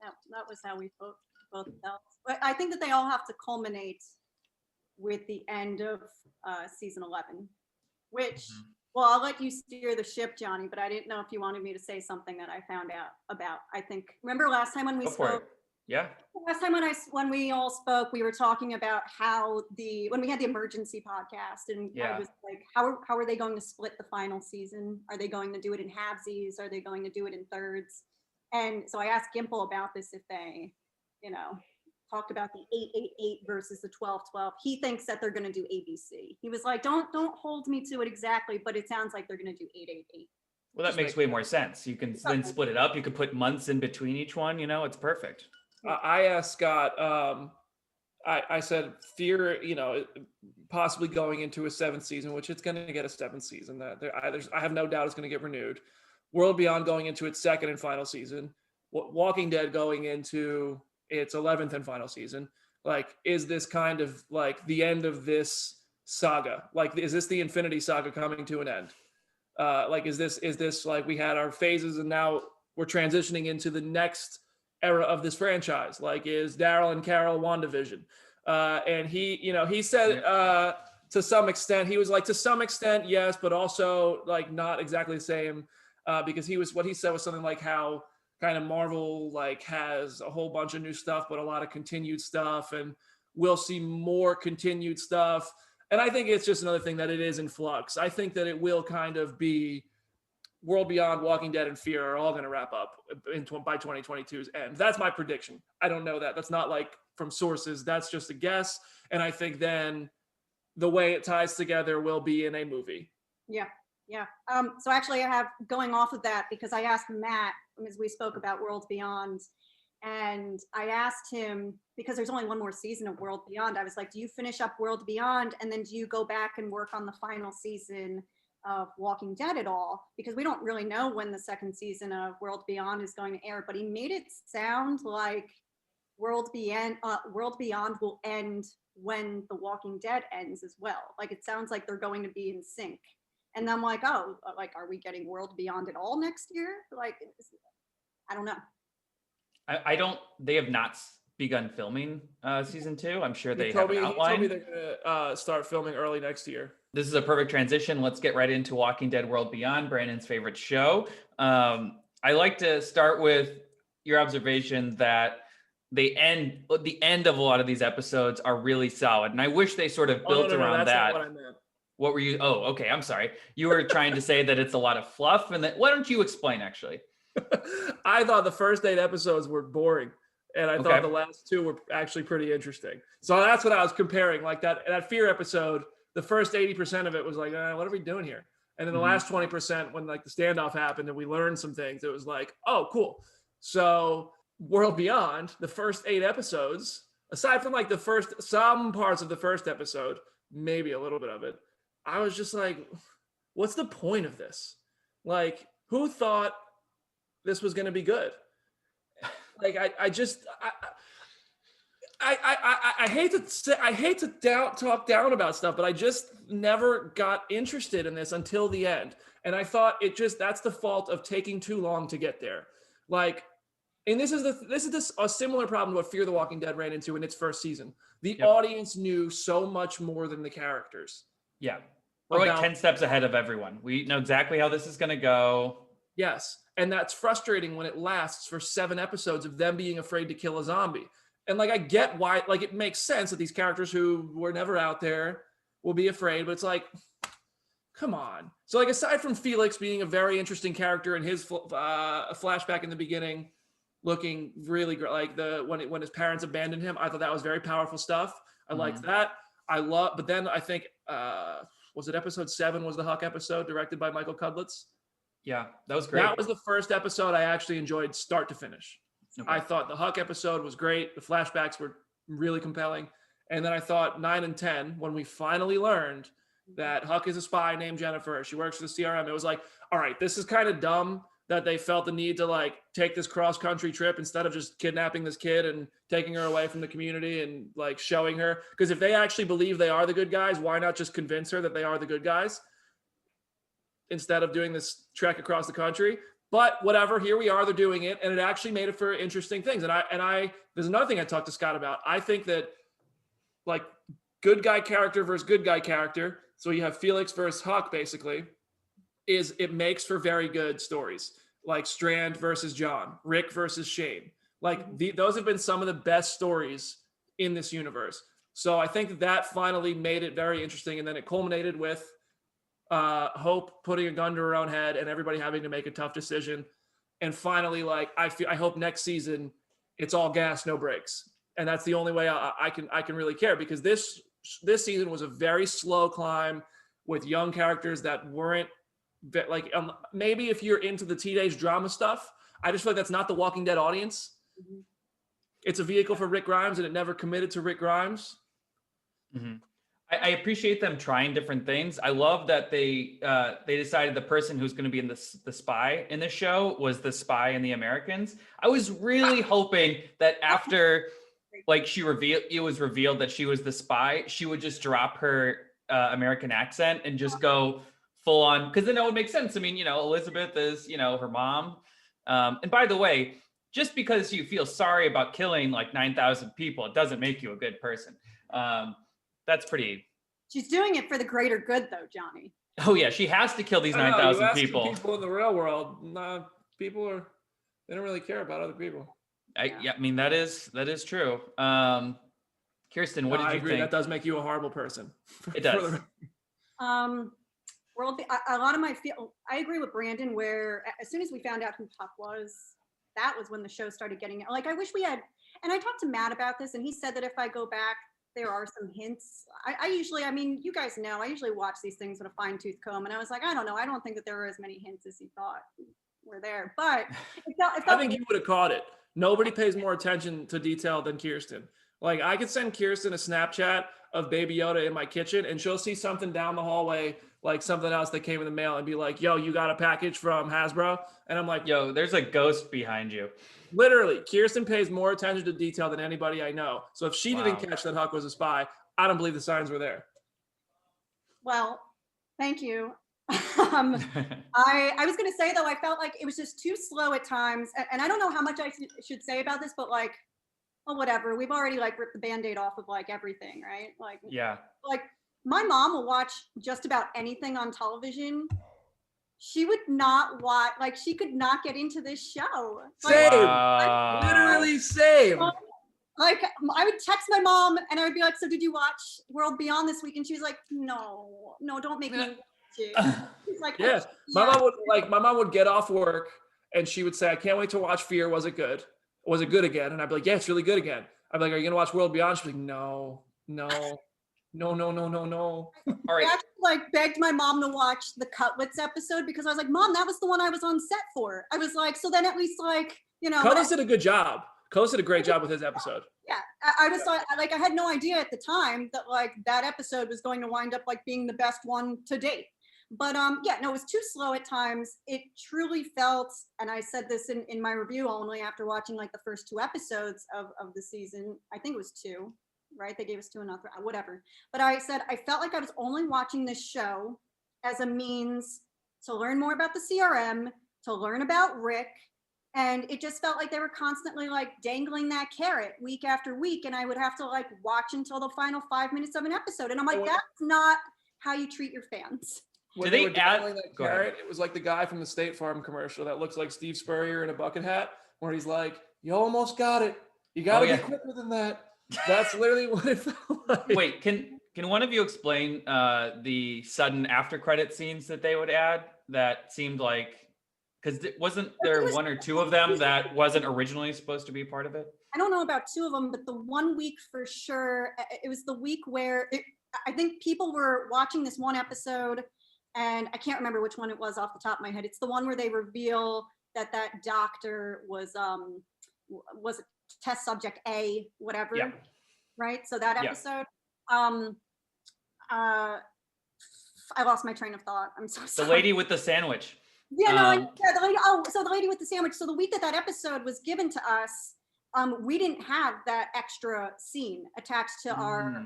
Yeah, that was how we both felt. But I think that they all have to culminate with the end of season 11, which, well, I'll let you steer the ship, Johnny, but I didn't know if you wanted me to say something that I found out about. I think, remember last time when we spoke? Yeah. Last time when we all spoke, we were talking about how when we had the emergency podcast, and I was like, how are they going to split the final season? Are they going to do it in halvesies? Are they going to do it in thirds? And so I asked Gimple about this, if they, talked about the 8-8-8 versus the 12-12. He thinks that they're going to do ABC. He was like, don't hold me to it exactly, but it sounds like they're going to do 8-8-8. Well, that makes way more sense. You can then split it up. You could put months in between each one. It's perfect. I asked Scott, I said, Fear, possibly going into a 7th season, which it's going to get a 7th season. I have no doubt it's going to get renewed. World Beyond going into its 2nd and final season. Walking Dead going into its 11th and final season. Like, is this kind of like the end of this saga? Like, is this the Infinity Saga coming to an end? Is this like we had our phases and now we're transitioning into the next era of this franchise? Like, is Daryl and Carol WandaVision? And he said to some extent, he was like, to some extent, yes, but also like not exactly the same, because what he said was something like how kind of Marvel like has a whole bunch of new stuff, but a lot of continued stuff, and we'll see more continued stuff. And I think it's just another thing that it is in flux. I think that it will kind of be World Beyond, Walking Dead, and Fear are all going to wrap up by 2022's end. That's my prediction. I don't know that. That's not like from sources. That's just a guess. And I think then the way it ties together will be in a movie. Yeah. So actually I have, going off of that, because I asked Matt, as we spoke about World Beyond, and I asked him, because there's only one more season of World Beyond, I was like, do you finish up World Beyond and then do you go back and work on the final season of Walking Dead at all? Because we don't really know when the 2nd season of World Beyond is going to air, but he made it sound like World Beyond will end when The Walking Dead ends as well. Like, it sounds like they're going to be in sync. And I'm like, oh, like, are we getting World Beyond at all next year? Like, I don't know. They have not begun filming season 2. I'm sure they have an outline. He told me they're going to start filming early next year. This is a perfect transition. Let's get right into Walking Dead World Beyond, Brandon's favorite show. I like to start with your observation that the end of a lot of these episodes are really solid. And I wish they sort of built around that's that. Not what I meant. What were you? Oh, okay. I'm sorry. You were trying to say that it's a lot of fluff, and that, why don't you explain actually? I thought the first 8 episodes were boring, and I thought the last 2 were actually pretty interesting. So that's what I was comparing. Like that Fear episode, the first 80% of it was like, what are we doing here? And then the last 20%, when like the standoff happened and we learned some things, it was like, oh, cool. So World Beyond, the first 8 episodes aside from like some parts of the first episode, maybe a little bit of it, I was just like, what's the point of this? Like, who thought this was going to be good? Like, I hate to talk down about stuff, but I just never got interested in this until the end. And I thought that's the fault of taking too long to get there. Like, and this is a similar problem to what Fear the Walking Dead ran into in its first season. The audience knew so much more than the characters. Yeah. We're like 10 steps ahead of everyone. We know exactly how this is going to go. Yes. And that's frustrating when it lasts for 7 episodes of them being afraid to kill a zombie. And like, I get why, like, it makes sense that these characters who were never out there will be afraid, but it's like, come on. So like, aside from Felix being a very interesting character in his flashback in the beginning, looking really great, like when his parents abandoned him, I thought that was very powerful stuff. I liked that. But then I think, was it episode 7 was the Huck episode directed by Michael Cudlitz? Yeah, that was great. That was the first episode I actually enjoyed start to finish. Okay. I thought the Huck episode was great. The flashbacks were really compelling. And then I thought 9 and 10, when we finally learned that Huck is a spy named Jennifer, she works for the CRM, it was like, all right, this is kind of dumb that they felt the need to like take this cross-country trip instead of just kidnapping this kid and taking her away from the community and like showing her. Because if they actually believe they are the good guys, why not just convince her that they are the good guys instead of doing this trek across the country? But whatever, here we are, they're doing it. And it actually made it for interesting things. And I there's another thing I talked to Scott about. I think that like good guy character versus good guy character. So you have Felix versus Huck basically. It makes for very good stories, like Strand versus John, Rick versus Shane. Like those have been some of the best stories in this universe. So I think that finally made it very interesting. And then it culminated with Hope putting a gun to her own head and everybody having to make a tough decision. And finally, like I hope next season it's all gas, no brakes. And that's the only way I can really care, because this season was a very slow climb with young characters that weren't like maybe if you're into the teenage drama stuff, I just feel like that's not the Walking Dead audience. It's a vehicle for Rick Grimes, and it never committed to Rick Grimes. I appreciate them trying different things. I love that they decided the person who's going to be in the spy in the show was the spy in The Americans. I was really hoping that after like it was revealed that she was the spy, she would just drop her American accent and just go full on, because then it would make sense. I mean, Elizabeth is, her mom. And by the way, just because you feel sorry about killing like 9,000 people, it doesn't make you a good person. That's pretty. She's doing it for the greater good, though, Johnny. Oh yeah, she has to kill these 9,000 people. People in the real world, they don't really care about other people. I mean that is true. Kirsten, what did you think? That does make you a horrible person. It does. I agree with Brandon, where as soon as we found out who Huck was, that was when the show started getting like, I wish we had, and I talked to Matt about this, and he said that if I go back, there are some hints. I usually, you guys know, I usually watch these things with a fine-tooth comb, and I was like, I don't know, I don't think that there were as many hints as he thought were there, but I think you would have caught it. Nobody pays more attention to detail than Kirsten. Like, I could send Kirsten a Snapchat of Baby Yoda in my kitchen, and she'll see something down the hallway, like something else that came in the mail, and be like, yo, you got a package from Hasbro? And I'm like, yo, there's a ghost behind you. Literally, Kirsten pays more attention to detail than anybody I know. So if she didn't catch that Huck was a spy, I don't believe the signs were there. Well, thank you. I was going to say, though, I felt like it was just too slow at times. And I don't know how much I should say about this, but like, well, whatever. We've already like ripped the Band-Aid off of like everything, right? Like, yeah. Like my mom will watch just about anything on television. She would not watch, like she could not get into this show. Same. Literally same. Like I would text my mom and I would be like, so did you watch World Beyond this week? And she was like, no, don't make me watch it. She's like, yes. My mom would get off work and she would say, I can't wait to watch Fear. Was it good? Was it good again? And I'd be like, yeah, it's really good again. I'd be like, are you gonna watch World Beyond? She'd be like, no. No. All right. I actually like begged my mom to watch the Cutlets episode because I was like, Mom, that was the one I was on set for. I was like, so then at least like, Cutlets did a good job. Close did a great job with his episode. Yeah, I was like, I had no idea at the time that like that episode was going to wind up like being the best one to date. But yeah, no, it was too slow at times. It truly felt, and I said this in my review only after watching like the first 2 episodes of the season. I think it was 2, right? They gave us 2 and 3, whatever. But I said I felt like I was only watching this show as a means to learn more about the CRM, to learn about Rick. And it just felt like they were constantly like dangling that carrot week after week. And I would have to like watch until the final 5 minutes of an episode. And I'm like, that's not how you treat your fans. When they were dangling that carrot, it was like the guy from the State Farm commercial that looks like Steve Spurrier in a bucket hat, where he's like, you almost got it. You got to be quicker than that. That's literally what it felt like. Wait, can one of you explain the sudden after credit scenes that they would add that seemed like, because wasn't there 1 or 2 of them that wasn't originally supposed to be part of it? I don't know about 2 of them, but the 1 week for sure, it was the week where I think people were watching this one episode, and I can't remember which one it was off the top of my head. It's the one where they reveal that doctor was test subject A, whatever. Yeah. Right? So that episode, I lost my train of thought. I'm so sorry. The lady with the sandwich. Yeah, no, the lady. So the lady with the sandwich. So the week that episode was given to us, we didn't have that extra scene attached to our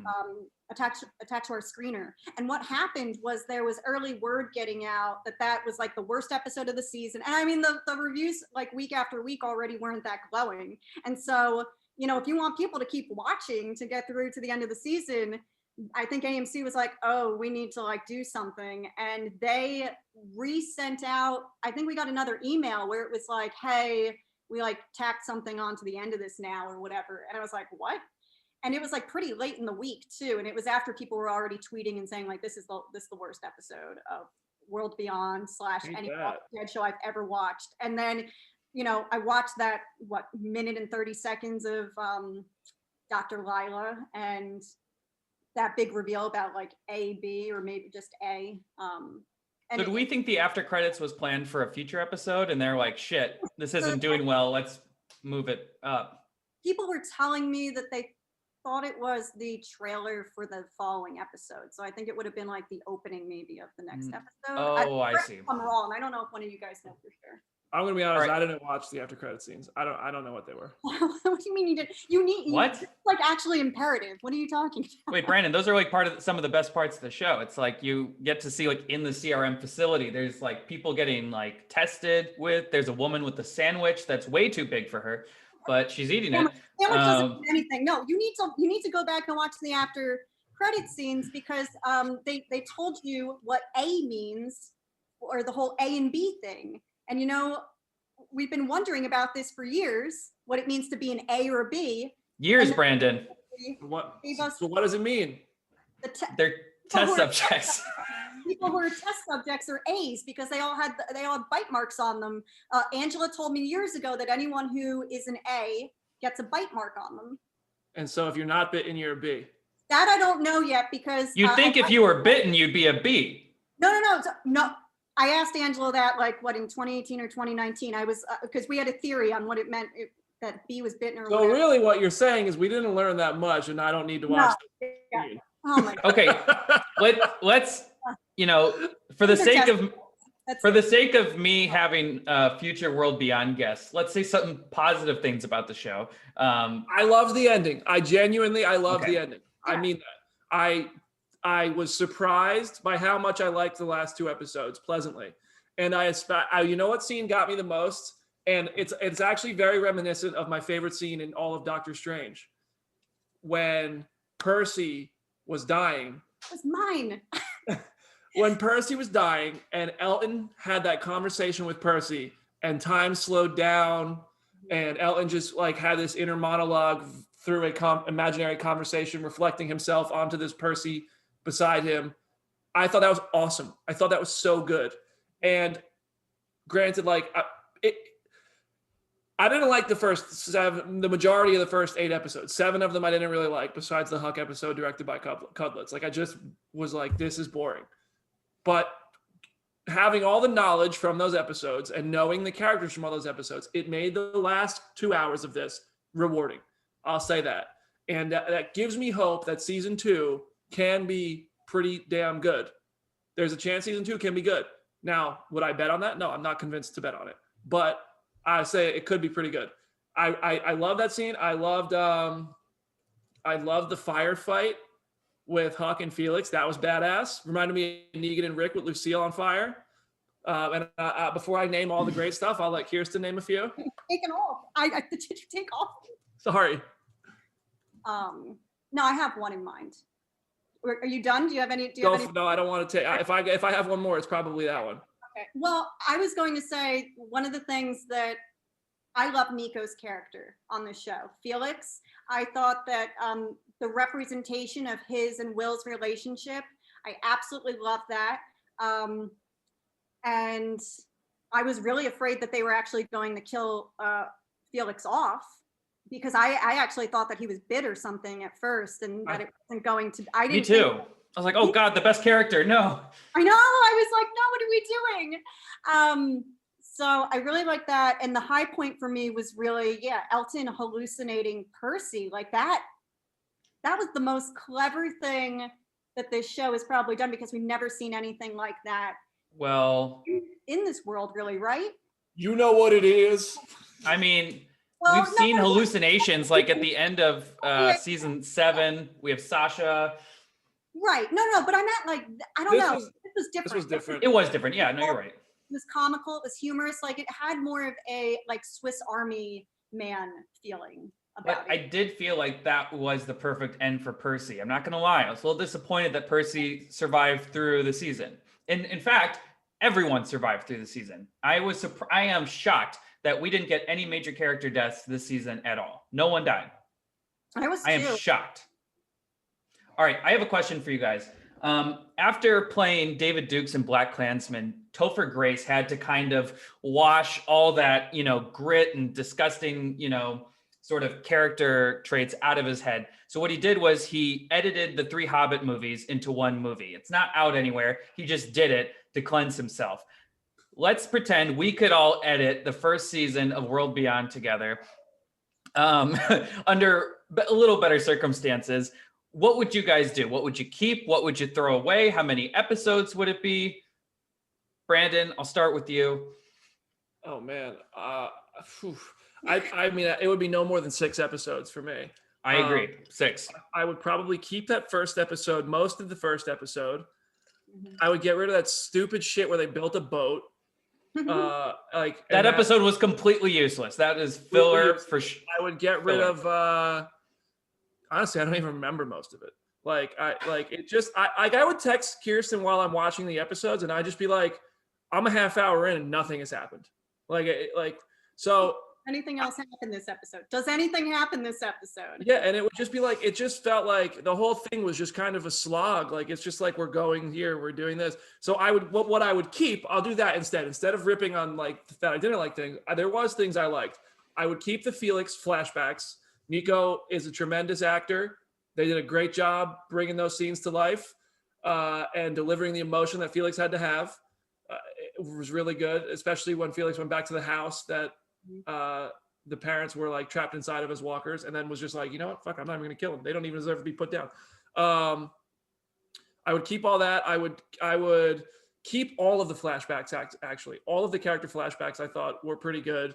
attached to our screener. And what happened was there was early word getting out that was like the worst episode of the season. And I mean, the reviews like week after week already weren't that glowing. And so, you know, if you want people to keep watching to get through to the end of the season, I think AMC was like, oh, we need to like do something. And they resent out, I think we got another email where it was like, hey, we like tacked something onto the end of this now or whatever. And I was like, what? And it was like pretty late in the week too. And it was after people were already tweeting and saying like, this is the worst episode of World Beyond / any Dead show I've ever watched. And then, you know, I watched that, minute and 30 seconds of Dr. Lila and that big reveal about like A, B, or maybe just A. So do we think the after credits was planned for a future episode and they're like, shit, this isn't doing well, let's move it up? People were telling me that they thought it was the trailer for the following episode. So I think it would have been like the opening maybe of the next episode. Oh, I see. I'm wrong. I don't know if one of you guys know for sure. I'm gonna be honest. Right. I didn't watch the after credit scenes. I don't know what they were. What do you mean you did? You need what? It's like actually imperative. What are you talking about? Wait, Brandon, those are like part of some of the best parts of the show. It's like you get to see like in the CRM facility, there's like people getting like tested with. There's a woman with a sandwich that's way too big for her, but she's eating it. Sandwich doesn't mean anything. No, you need to go back and watch the after credit scenes because they told you what A means or the whole A and B thing. And, you know, we've been wondering about this for years, what it means to be an A or a B. Years, Brandon. So what does it mean? They're test subjects. People who are test subjects are A's because they all had bite marks on them. Angela told me years ago that anyone who is an A gets a bite mark on them. And so if you're not bitten, you're a B. That I don't know yet because... You'd think if you were bitten, you'd be a B. No. I asked Angela that in 2018 or 2019. I was because we had a theory on what it meant that B was bitten or so whatever. Really what you're saying is we didn't learn that much and I don't need to watch yeah. Oh my God. Okay. Let's you know, for the sake of me having future World Beyond guests, let's say some positive things about the show. I love the ending. I love the ending. Yeah. I mean that. I was surprised by how much I liked the last 2 episodes pleasantly. And you know what scene got me the most? And it's actually very reminiscent of my favorite scene in all of Doctor Strange. When Percy was dying. It was mine. When Percy was dying and Elton had that conversation with Percy and time slowed down and Elton just like had this inner monologue through a imaginary conversation reflecting himself onto this Percy beside him. I thought that was awesome. I thought that was so good. And granted, like I didn't like the majority of the first 8 episodes. 7 of them I didn't really like, besides the Huck episode directed by Cudlitz. Like I just was like, this is boring. But having all the knowledge from those episodes and knowing the characters from all those episodes, it made the last 2 hours of this rewarding. I'll say that. And that gives me hope that season 2 can be pretty damn good. There's a chance season 2 can be good. Now, would I bet on that? No, I'm not convinced to bet on it. But I say it could be pretty good. I love that scene. I loved the firefight with Huck and Felix. That was badass. Reminded me of Negan and Rick with Lucille on fire. And before I name all the great stuff, I'll let Kirsten name a few. Taken off. Did you take off? Sorry. No, I have one in mind. Are you done? Do you have any? No, I don't want to take. If I have one more, it's probably that one. Okay. Well, I was going to say one of the things that I love Nico's character on the show, Felix. I thought that the representation of his and Will's relationship, I absolutely love that. And I was really afraid that they were actually going to kill Felix off, because I actually thought that he was bit or something at first, and that it wasn't going to. I didn't. Me too. I was like, oh God, the best character. No. I know. I was like, no, what are we doing? So I really like that. And the high point for me was really, Elton hallucinating Percy. Like that was the most clever thing that this show has probably done, because we've never seen anything like that. Well, in this world, really, right? You know what it is. I mean, Well, we've seen hallucinations like at the end of season 7. We have Sasha. Right. No, but I meant like, I don't know. This was different. This was different. It was different. Yeah, no, you're right. It was comical. It was humorous. Like it had more of a like Swiss Army man feeling about But it. I did feel like that was the perfect end for Percy. I'm not going to lie. I was a little disappointed that Percy survived through the season. And in fact, everyone survived through the season. I am shocked that we didn't get any major character deaths this season at all. No one died. I am shocked. All right, I have a question for you guys. After playing David Dukes in Black Klansman, Topher Grace had to kind of wash all that, grit and disgusting, sort of character traits out of his head. So what he did was he edited the 3 Hobbit movies into one movie. It's not out anywhere. He just did it to cleanse himself. Let's pretend we could all edit the first season of World Beyond together under a little better circumstances. What would you guys do? What would you keep? What would you throw away? How many episodes would it be? Brandon, I'll start with you. Oh man. I mean, it would be no more than 6 episodes for me. I agree. 6. I would probably keep that first episode, most of the first episode. Mhm. I would get rid of that stupid shit where they built a boat. That episode was completely useless. That is filler for sure. I would get rid of honestly, I don't even remember most of it. I would text Kirsten while I'm watching the episodes, and I'd just be like, I'm a half hour in and nothing has happened. So Anything else happen this episode? Does anything happen this episode? yeah, and it would just be like, it just felt like the whole thing was just kind of a slog. Like it's just like, we're going here, we're doing this. So what I would keep, I'll do that instead of ripping on like that I didn't like things. There was things I liked. I would keep the Felix flashbacks. Nico is a tremendous actor. They did a great job bringing those scenes to life and delivering the emotion that Felix had to have. It was really good, especially when Felix went back to the house that the parents were like trapped inside of as walkers, and then was just like, you know what, fuck, I'm not even gonna kill them. They don't even deserve to be put down. I would keep all that. I would keep all of the flashbacks. Actually, all of the character flashbacks I thought were pretty good.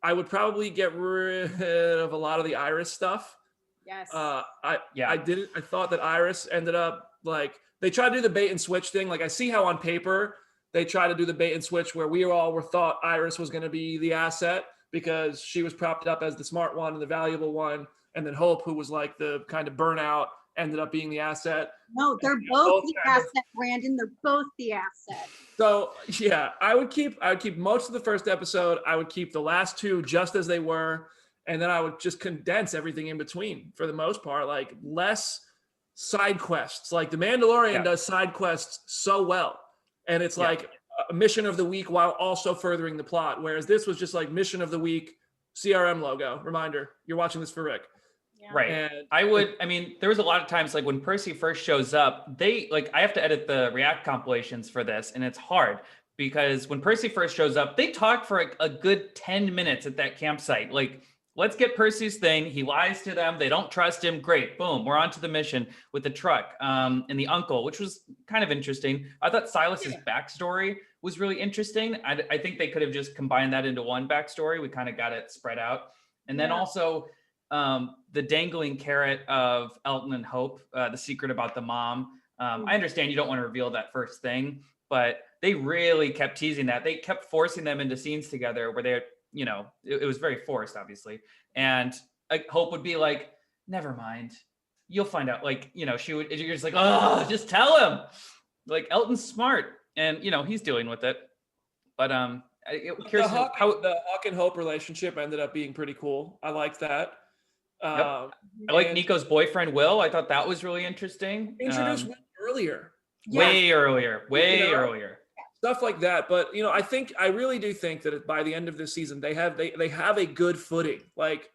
I would probably get rid of a lot of the Iris stuff. Yes. I thought that Iris ended up like, they tried to do the bait and switch thing. Like I see how on paper they try to do the bait and switch where we all thought Iris was going to be the asset because she was propped up as the smart one and the valuable one. And then Hope, who was like the kind of burnout, ended up being the asset. No, they're both the asset, Brandon. They're both the asset. So yeah, I would keep most of the first episode. I would keep the last 2 just as they were. And then I would just condense everything in between for the most part, like less side quests. Like The Mandalorian does side quests so well. And it's like a mission of the week while also furthering the plot. Whereas this was just like mission of the week, CRM logo, reminder, you're watching this for Rick. Yeah. Right. And there was a lot of times like when Percy first shows up, I have to edit the React compilations for this, and it's hard because when Percy first shows up, they talk for a good 10 minutes at that campsite. Like let's get Percy's thing. He lies to them. They don't trust him. Great. Boom. We're on to the mission with the truck and the uncle, which was kind of interesting. I thought Silas's backstory was really interesting. I think they could have just combined that into one backstory. We kind of got it spread out. And then also the dangling carrot of Elton and Hope, the secret about the mom. I understand you don't want to reveal that first thing, but they really kept teasing that. They kept forcing them into scenes together where they're, you know, it was very forced, obviously. And Hope would be like, never mind. You'll find out. Like, you know, you're just like, oh, just tell him. Like, Elton's smart and, you know, he's dealing with it. But the Hawk and Hope relationship ended up being pretty cool. I liked that. I like Nico's boyfriend, Will. I thought that was really interesting. Introduced Will earlier. Way earlier. Stuff like that. But, you know, I really do think that by the end of this season, they have a good footing. Like,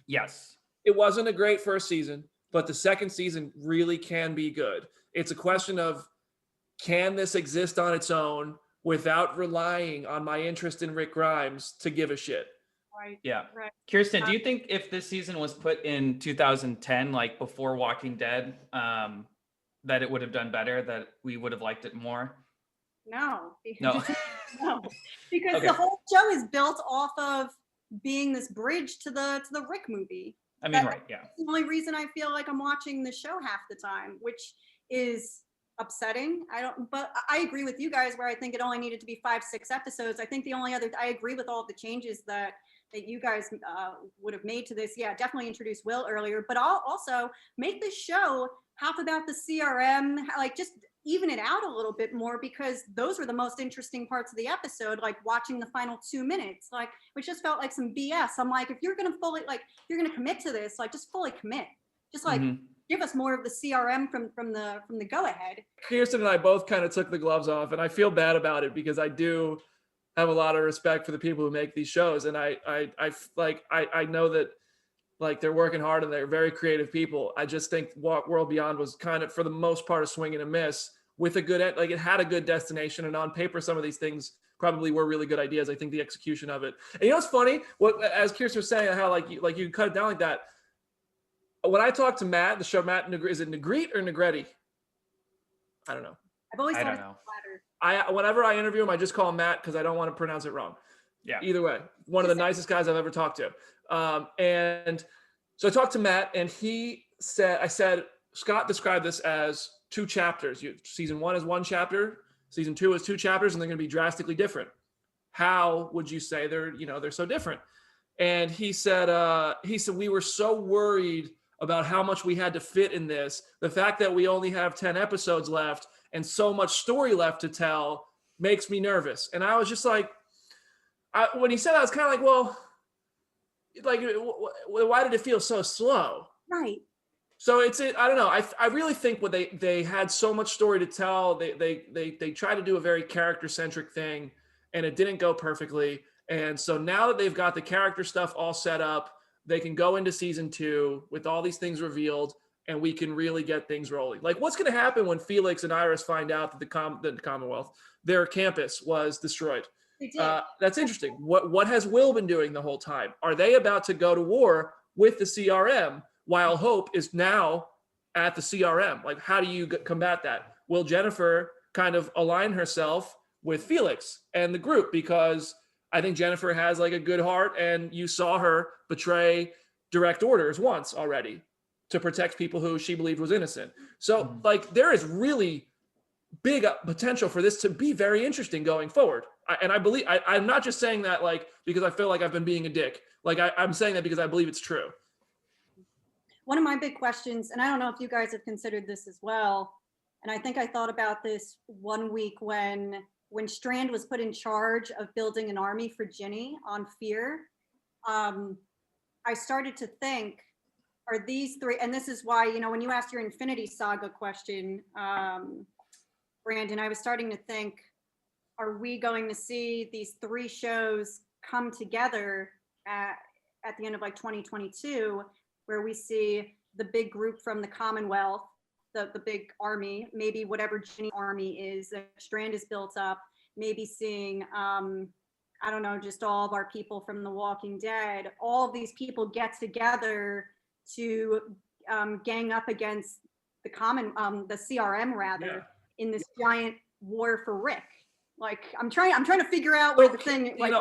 yes, it wasn't a great first season, but the second season really can be good. It's a question of, can this exist on its own without relying on my interest in Rick Grimes to give a shit? Right. Yeah. Right. Kirsten, do you think if this season was put in 2010, like before Walking Dead, that it would have done better, that we would have liked it more? No. No. No. Because the whole show is built off of being this bridge to the Rick movie. I mean, right, yeah. That's the only reason I feel like I'm watching the show half the time, which is upsetting. But I agree with you guys where I think it only needed to be 5-6 episodes. I think I agree with all of the changes that you guys would have made to this. Yeah, definitely introduce Will earlier, but I'll also make this show half about the CRM, like just even it out a little bit more, because those were the most interesting parts of the episode, like watching the final 2 minutes, like, which just felt like some BS. I'm like, if you're going to commit to this, like, just fully commit. Just like, give us more of the CRM from the go ahead. Kirsten and I both kind of took the gloves off, and I feel bad about it because I do have a lot of respect for the people who make these shows. And I know that, like, they're working hard and they're very creative people. I just think World Beyond was kind of, for the most part, a swing and a miss with a good, like, it had a good destination, and on paper, some of these things probably were really good ideas. I think the execution of it. And you know what's funny? As Kirsten was saying, how you cut it down like that. When I talked to Matt, the show Matt, is it Negrete or Negretti? I don't know. I've always thought I it's don't flatter. Whenever I interview him, I just call him Matt because I don't want to pronounce it wrong. Yeah. Either way, one of the nicest guys I've ever talked to. And so I talked to Matt, and I said, Scott described this as 2 chapters. Season 1 is 1 chapter. Season 2 is 2 chapters, and they're going to be drastically different. How would you say they're so different? And he said, we were so worried about how much we had to fit in this. The fact that we only have 10 episodes left and so much story left to tell makes me nervous. And I was just like, when he said that, I was kind of like, well, like, why did it feel so slow? Right. So I don't know. I really think they had so much story to tell. They tried to do a very character centric thing, and it didn't go perfectly. And so now that they've got the character stuff all set up, they can go into season 2 with all these things revealed, and we can really get things rolling. Like, what's going to happen when Felix and Iris find out that the Commonwealth, their campus, was destroyed? That's interesting. What has Will been doing the whole time? Are they about to go to war with the CRM while Hope is now at the CRM? Like, how do you combat that? Will Jennifer kind of align herself with Felix and the group? Because I think Jennifer has, like, a good heart, and you saw her betray direct orders once already to protect people who she believed was innocent. So, like, there is really big potential for this to be very interesting going forward. And I believe, I'm not just saying that, like, because I feel like I've been being a dick. Like, I'm saying that because I believe it's true. One of my big questions, and I don't know if you guys have considered this as well, and I think I thought about this one week when Strand was put in charge of building an army for Ginny on Fear. I started to think, are these 3, and this is why, when you asked your Infinity Saga question, Brandon, I was starting to think, are we going to see these 3 shows come together at the end of, like, 2022, where we see the big group from the Commonwealth, the big army, maybe whatever Ginny army is that Strand is built up, maybe seeing I don't know, just all of our people from The Walking Dead, all of these people get together to gang up against the CRM rather, in this giant war for Rick. Like I'm trying to figure out where the thing, like,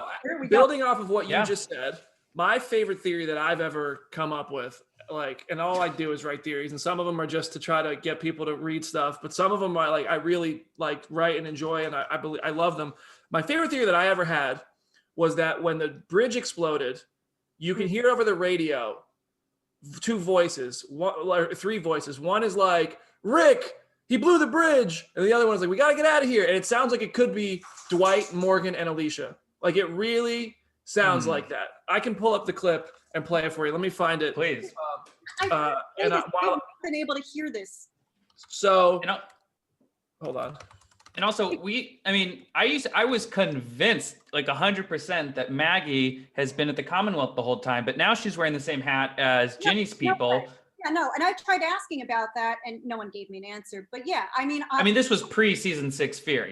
building off of what you just said, my favorite theory that I've ever come up with, like, and all I do is write theories, and some of them are just to try to get people to read stuff, but some of them are like I really like write and enjoy, and I believe I love them. My favorite theory that I ever had was that when the bridge exploded, you can hear over the radio three voices. One is like, Rick, he blew the bridge. And the other one is like, we got to get out of here. And it sounds like it could be Dwight, Morgan, and Alicia. Like it really sounds like that. I can pull up the clip and play it for you. Let me find it. Please. I've been able to hear this. So, hold on. And also, I was convinced like 100% that Maggie has been at the Commonwealth the whole time, but now she's wearing the same hat as Ginny's people. And I tried asking about that, and no one gave me an answer. But yeah, I mean, this was pre-season 6 fear,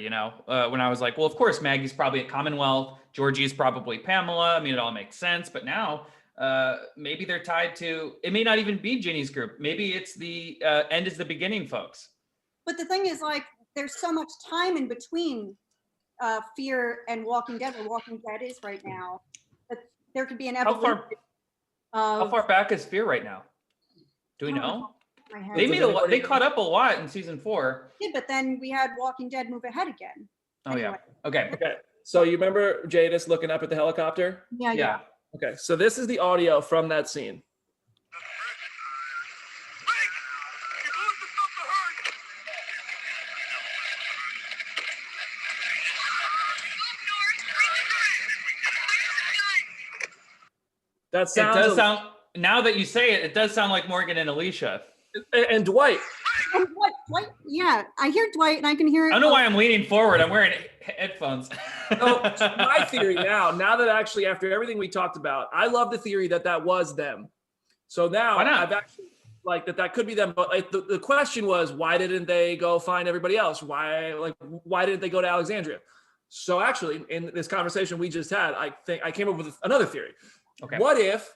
when I was like, well, of course, Maggie's probably at Commonwealth, Georgie's probably Pamela. I mean, it all makes sense. But now, maybe they're tied to. It may not even be Ginny's group. Maybe it's the end is the beginning, folks. But the thing is, like, there's so much time in between Fear and Walking Dead, where Walking Dead is right now, that there could be an evolution. How far back is Fear right now? Do we know? They made a lot. They caught up a lot in season 4. Yeah, but then we had Walking Dead move ahead again. Oh anyway. Yeah. Okay. So you remember Jadis looking up at the helicopter? Yeah. Okay. So this is the audio from that scene. That sounds. It does sound. Now that you say it, it does sound like Morgan and Alicia. And Dwight. Dwight, yeah. I hear Dwight and I can hear it. I don't know why I'm leaning forward. I'm wearing headphones. So my theory now that actually after everything we talked about, I love the theory that was them. So now I've actually like that could be them. But like the question was, why didn't they go find everybody else? Why didn't they go to Alexandria? So actually in this conversation we just had, I think I came up with another theory. Okay. What if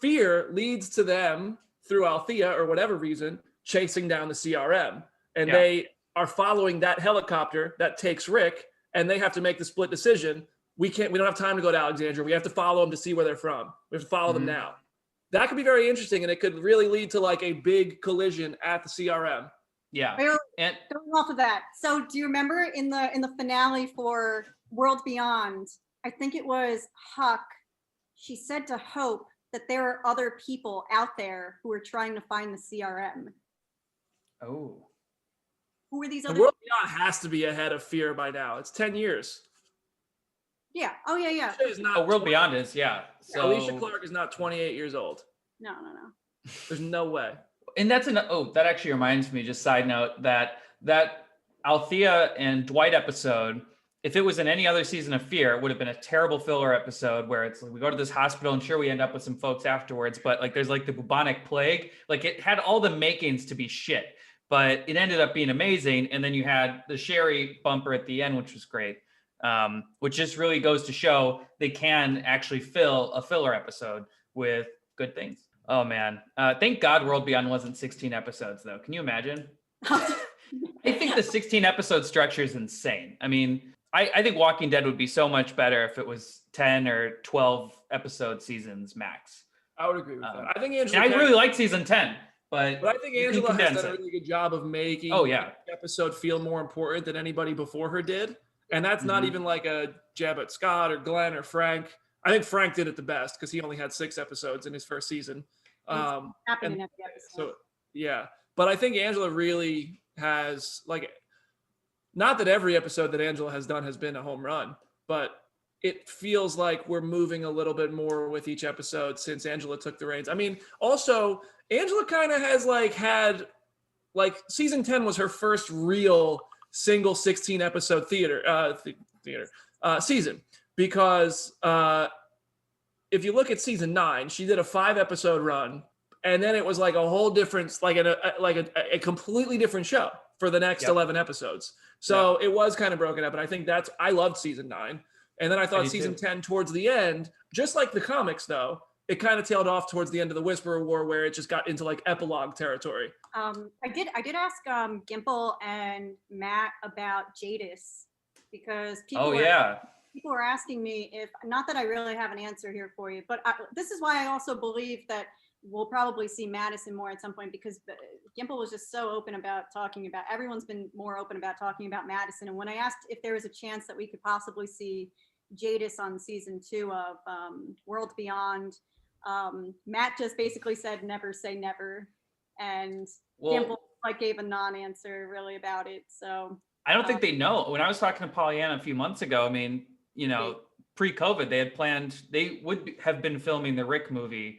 Fear leads to them through Althea or whatever reason, chasing down the CRM, and they are following that helicopter that takes Rick, and they have to make the split decision. We don't have time to go to Alexandria. We have to follow them to see where they're from. We have to follow them now. That could be very interesting, and it could really lead to like a big collision at the CRM. Yeah. And going off of that, so do you remember in the finale for World Beyond? I think it was Huck. She said to Hope that there are other people out there who are trying to find the CRM. Oh. Who are these other people? World Beyond has to be ahead of Fear by now. It's 10 years. Yeah. Oh, yeah. World Beyond is, yeah. So Alicia Clark is not 28 years old. No. There's no way. And that actually reminds me, just side note, that Althea and Dwight episode, if it was in any other season of Fear, it would have been a terrible filler episode where it's like we go to this hospital and sure we end up with some folks afterwards, but like there's like the bubonic plague. Like it had all the makings to be shit, but it ended up being amazing. And then you had the Sherry bumper at the end, which was great, which just really goes to show they can actually fill a filler episode with good things. Oh man. Thank God World Beyond wasn't 16 episodes though. Can you imagine? I think the 16 episode structure is insane. I mean, I think Walking Dead would be so much better if it was 10 or 12 episode seasons max. I would agree with that. I think Angela. I really like season 10, but I think Angela has done a really good job of making the episode feel more important than anybody before her did. And that's not even like a jab at Scott or Glenn or Frank. I think Frank did it the best because he only had 6 episodes in his first season. Happened in every episode. So yeah, but I think Angela really has like. Not that every episode that Angela has done has been a home run, but it feels like we're moving a little bit more with each episode since Angela took the reins. I mean, also Angela kind of has like had like season 10 was her first real single 16 episode season because if you look at season 9, she did a 5 episode run and then it was like a whole different, like a completely different show for the next 11 episodes. So it was kind of broken up. And I think I loved season 9. And then I I thought do season too. 10 towards the end, just like the comics though, it kind of tailed off towards the end of the Whisperer War where it just got into like epilogue territory. I did ask Gimple and Matt about Jadis because Oh yeah. people are asking me if, not that I really have an answer here for you, but this is why I also believe that we'll probably see Madison more at some point, because Gimple was just so open about talking about, everyone's been more open about talking about Madison. And when I asked if there was a chance that we could possibly see Jadis on season 2 of World Beyond, Matt just basically said, never say never. And Gimple like gave a non-answer really about it. So I don't think they know. When I was talking to Pollyanna a few months ago, I mean, pre-COVID, they had planned, they would have been filming the Rick movie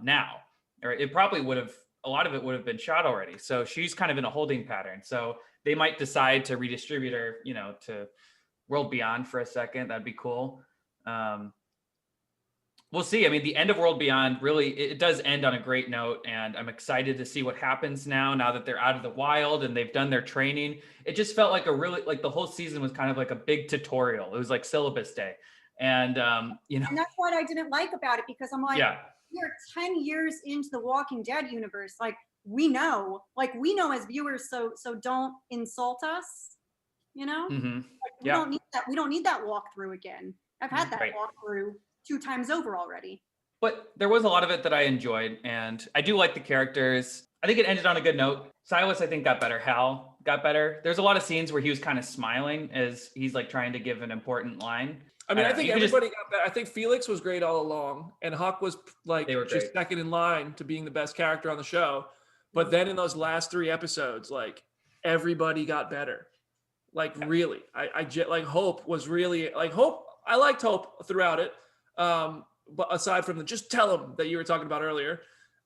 now, or it probably would have, a lot of it would have been shot already. So she's kind of in a holding pattern. So they might decide to redistribute her, to World Beyond for a second. That'd be cool. We'll see. I mean, the end of World Beyond really, it does end on a great note, and I'm excited to see what happens now that they're out of the wild and they've done their training. It just felt like the whole season was kind of like a big tutorial. It was like syllabus day. And, and that's what I didn't like about it, because I'm like, yeah, we're 10 years into the Walking Dead universe. Like we know as viewers, so don't insult us, Mm-hmm. Like, we don't need that. We don't need that walkthrough again. I've had that Right. walkthrough 2 times over already. But there was a lot of it that I enjoyed, and I do like the characters. I think it ended on a good note. Silas, I think, got better. Hal got better. There's a lot of scenes where he was kind of smiling as he's like trying to give an important line. I mean, I think everybody got better. I think Felix was great all along, and Huck was like just second in line to being the best character on the show. But then in those last 3 episodes, like everybody got better. Like really, I like Hope was really like Hope. I liked Hope throughout it. But aside from the just tell him that you were talking about earlier,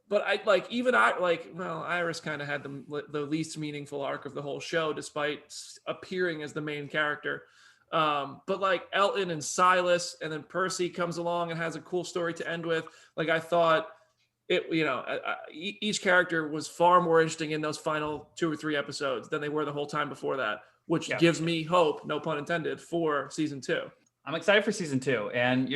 but Iris kind of had the least meaningful arc of the whole show, despite appearing as the main character. But like Elton and Silas, and then Percy comes along and has a cool story to end with. Like I thought it, each character was far more interesting in those final 2 or 3 episodes than they were the whole time before that, which gives me hope, no pun intended, for season 2. I'm excited for season 2, and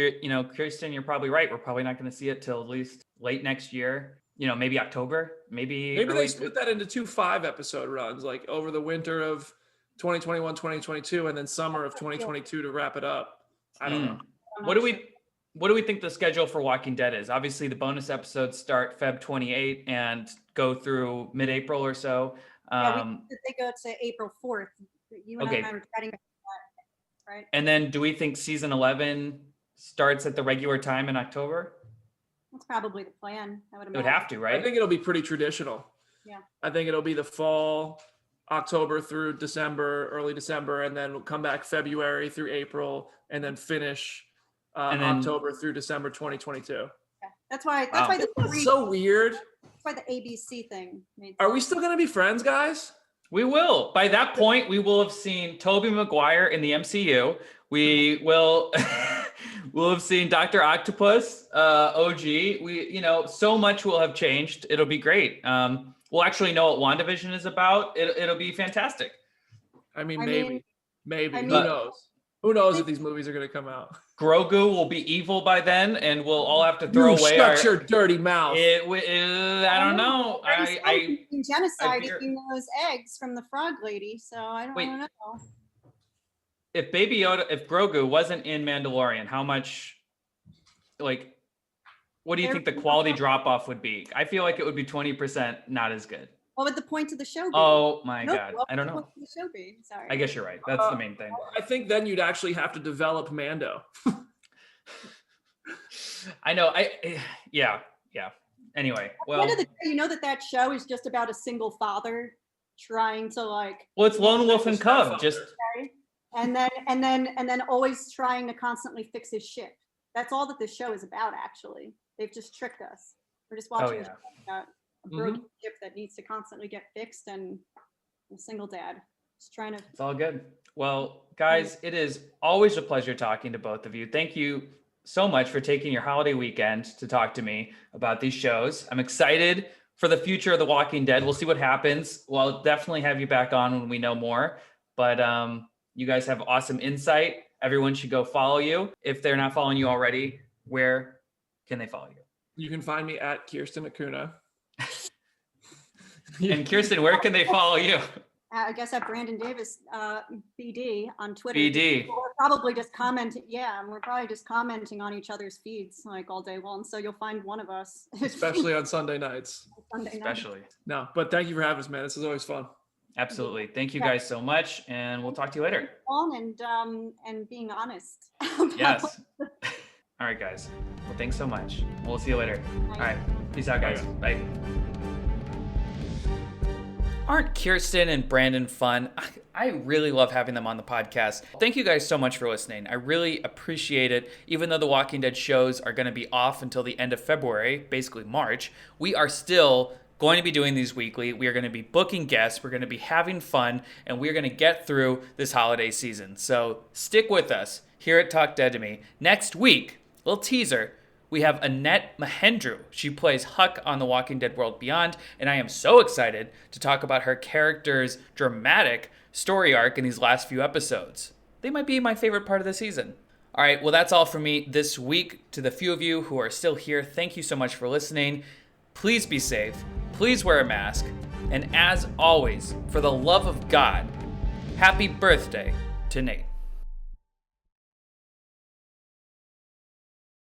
Kirsten, you're probably right. We're probably not going to see it till at least late next year. Maybe October, maybe they split that into 2 5-episode runs, like over the winter of 2021, 2022, and then summer of 2022 to wrap it up. I don't know. What do we think the schedule for Walking Dead is? Obviously, the bonus episodes start Feb 28 and go through mid-April or so. They go to April 4th. You and I were chatting about that, right? And then do we think season 11 starts at the regular time in October? That's probably the plan. I would imagine. It would have to, right? I think it'll be pretty traditional. Yeah. I think it'll be the fall, October through December, early December, and then we'll come back February through April, and then finish October through December 2022. Yeah. That's why that's so weird. That's why the ABC thing made sense. Are we still gonna be friends, guys? We will. By that point, we will have seen Tobey Maguire in the MCU. We will we'll have seen Dr. Octopus, OG. So much will have changed. It'll be great. We'll actually know what WandaVision is about. It'll be fantastic. I mean, maybe. Who knows? Who knows if these movies are going to come out? Grogu will be evil by then, and we'll all have to throw away shut your dirty mouth. I don't know. Genocide eating those eggs from the frog lady, so I don't know. If Baby Yoda, if Grogu wasn't in Mandalorian, how much, what do you think the quality drop off would be? I feel like it would be 20% not as good. What would the point of the show be? Oh my God. I don't know. What would the show be? Sorry. I guess you're right. That's the main thing. I think then you'd actually have to develop Mando. I know. Yeah. Anyway, well. At the end of the day, you know that show is just about a single father trying to Well, it's Lone Wolf and Cub. Just. And then always trying to constantly fix his ship. That's all that this show is about, actually. They've just tricked us. We're just watching a show about a broken ship that needs to constantly get fixed, and a single dad just trying to. It's all good. Well, guys, it is always a pleasure talking to both of you. Thank you so much for taking your holiday weekend to talk to me about these shows. I'm excited for the future of The Walking Dead. We'll see what happens. We'll definitely have you back on when we know more. But you guys have awesome insight. everyone should go follow you. If they're not following you already, where can they follow you? You can find me at Kirsten Acuna. And Kirsten, where can they follow you? I guess at Brandon Davis, BD on Twitter. BD. We're probably just commenting. Yeah, and we're probably just commenting on each other's feeds like all day long. So you'll find one of us. Especially on Sunday nights. Especially. No, but thank you for having us, man. This is always fun. Absolutely. Thank you guys so much, and we'll talk to you later. And being honest. Yes. All right, guys. Well, thanks so much. We'll see you later. All right. Peace out, guys. Bye. Aren't Kirsten and Brandon fun? I really love having them on the podcast. Thank you guys so much for listening. I really appreciate it. Even though the Walking Dead shows are going to be off until the end of February, basically March, we are still going to be doing these weekly. We are going to be booking guests. We're going to be having fun, and we're going to get through this holiday season. So stick with us here at Talk Dead to Me. Next week, little teaser, we have Annette Mahendru. She plays Huck on The Walking Dead World Beyond, and I am so excited to talk about her character's dramatic story arc in these last few episodes. They might be my favorite part of the season. All right, well, that's all for me this week. To the few of you who are still here, thank you so much for listening. Please be safe. Please wear a mask. And as always, for the love of God, happy birthday to Nate.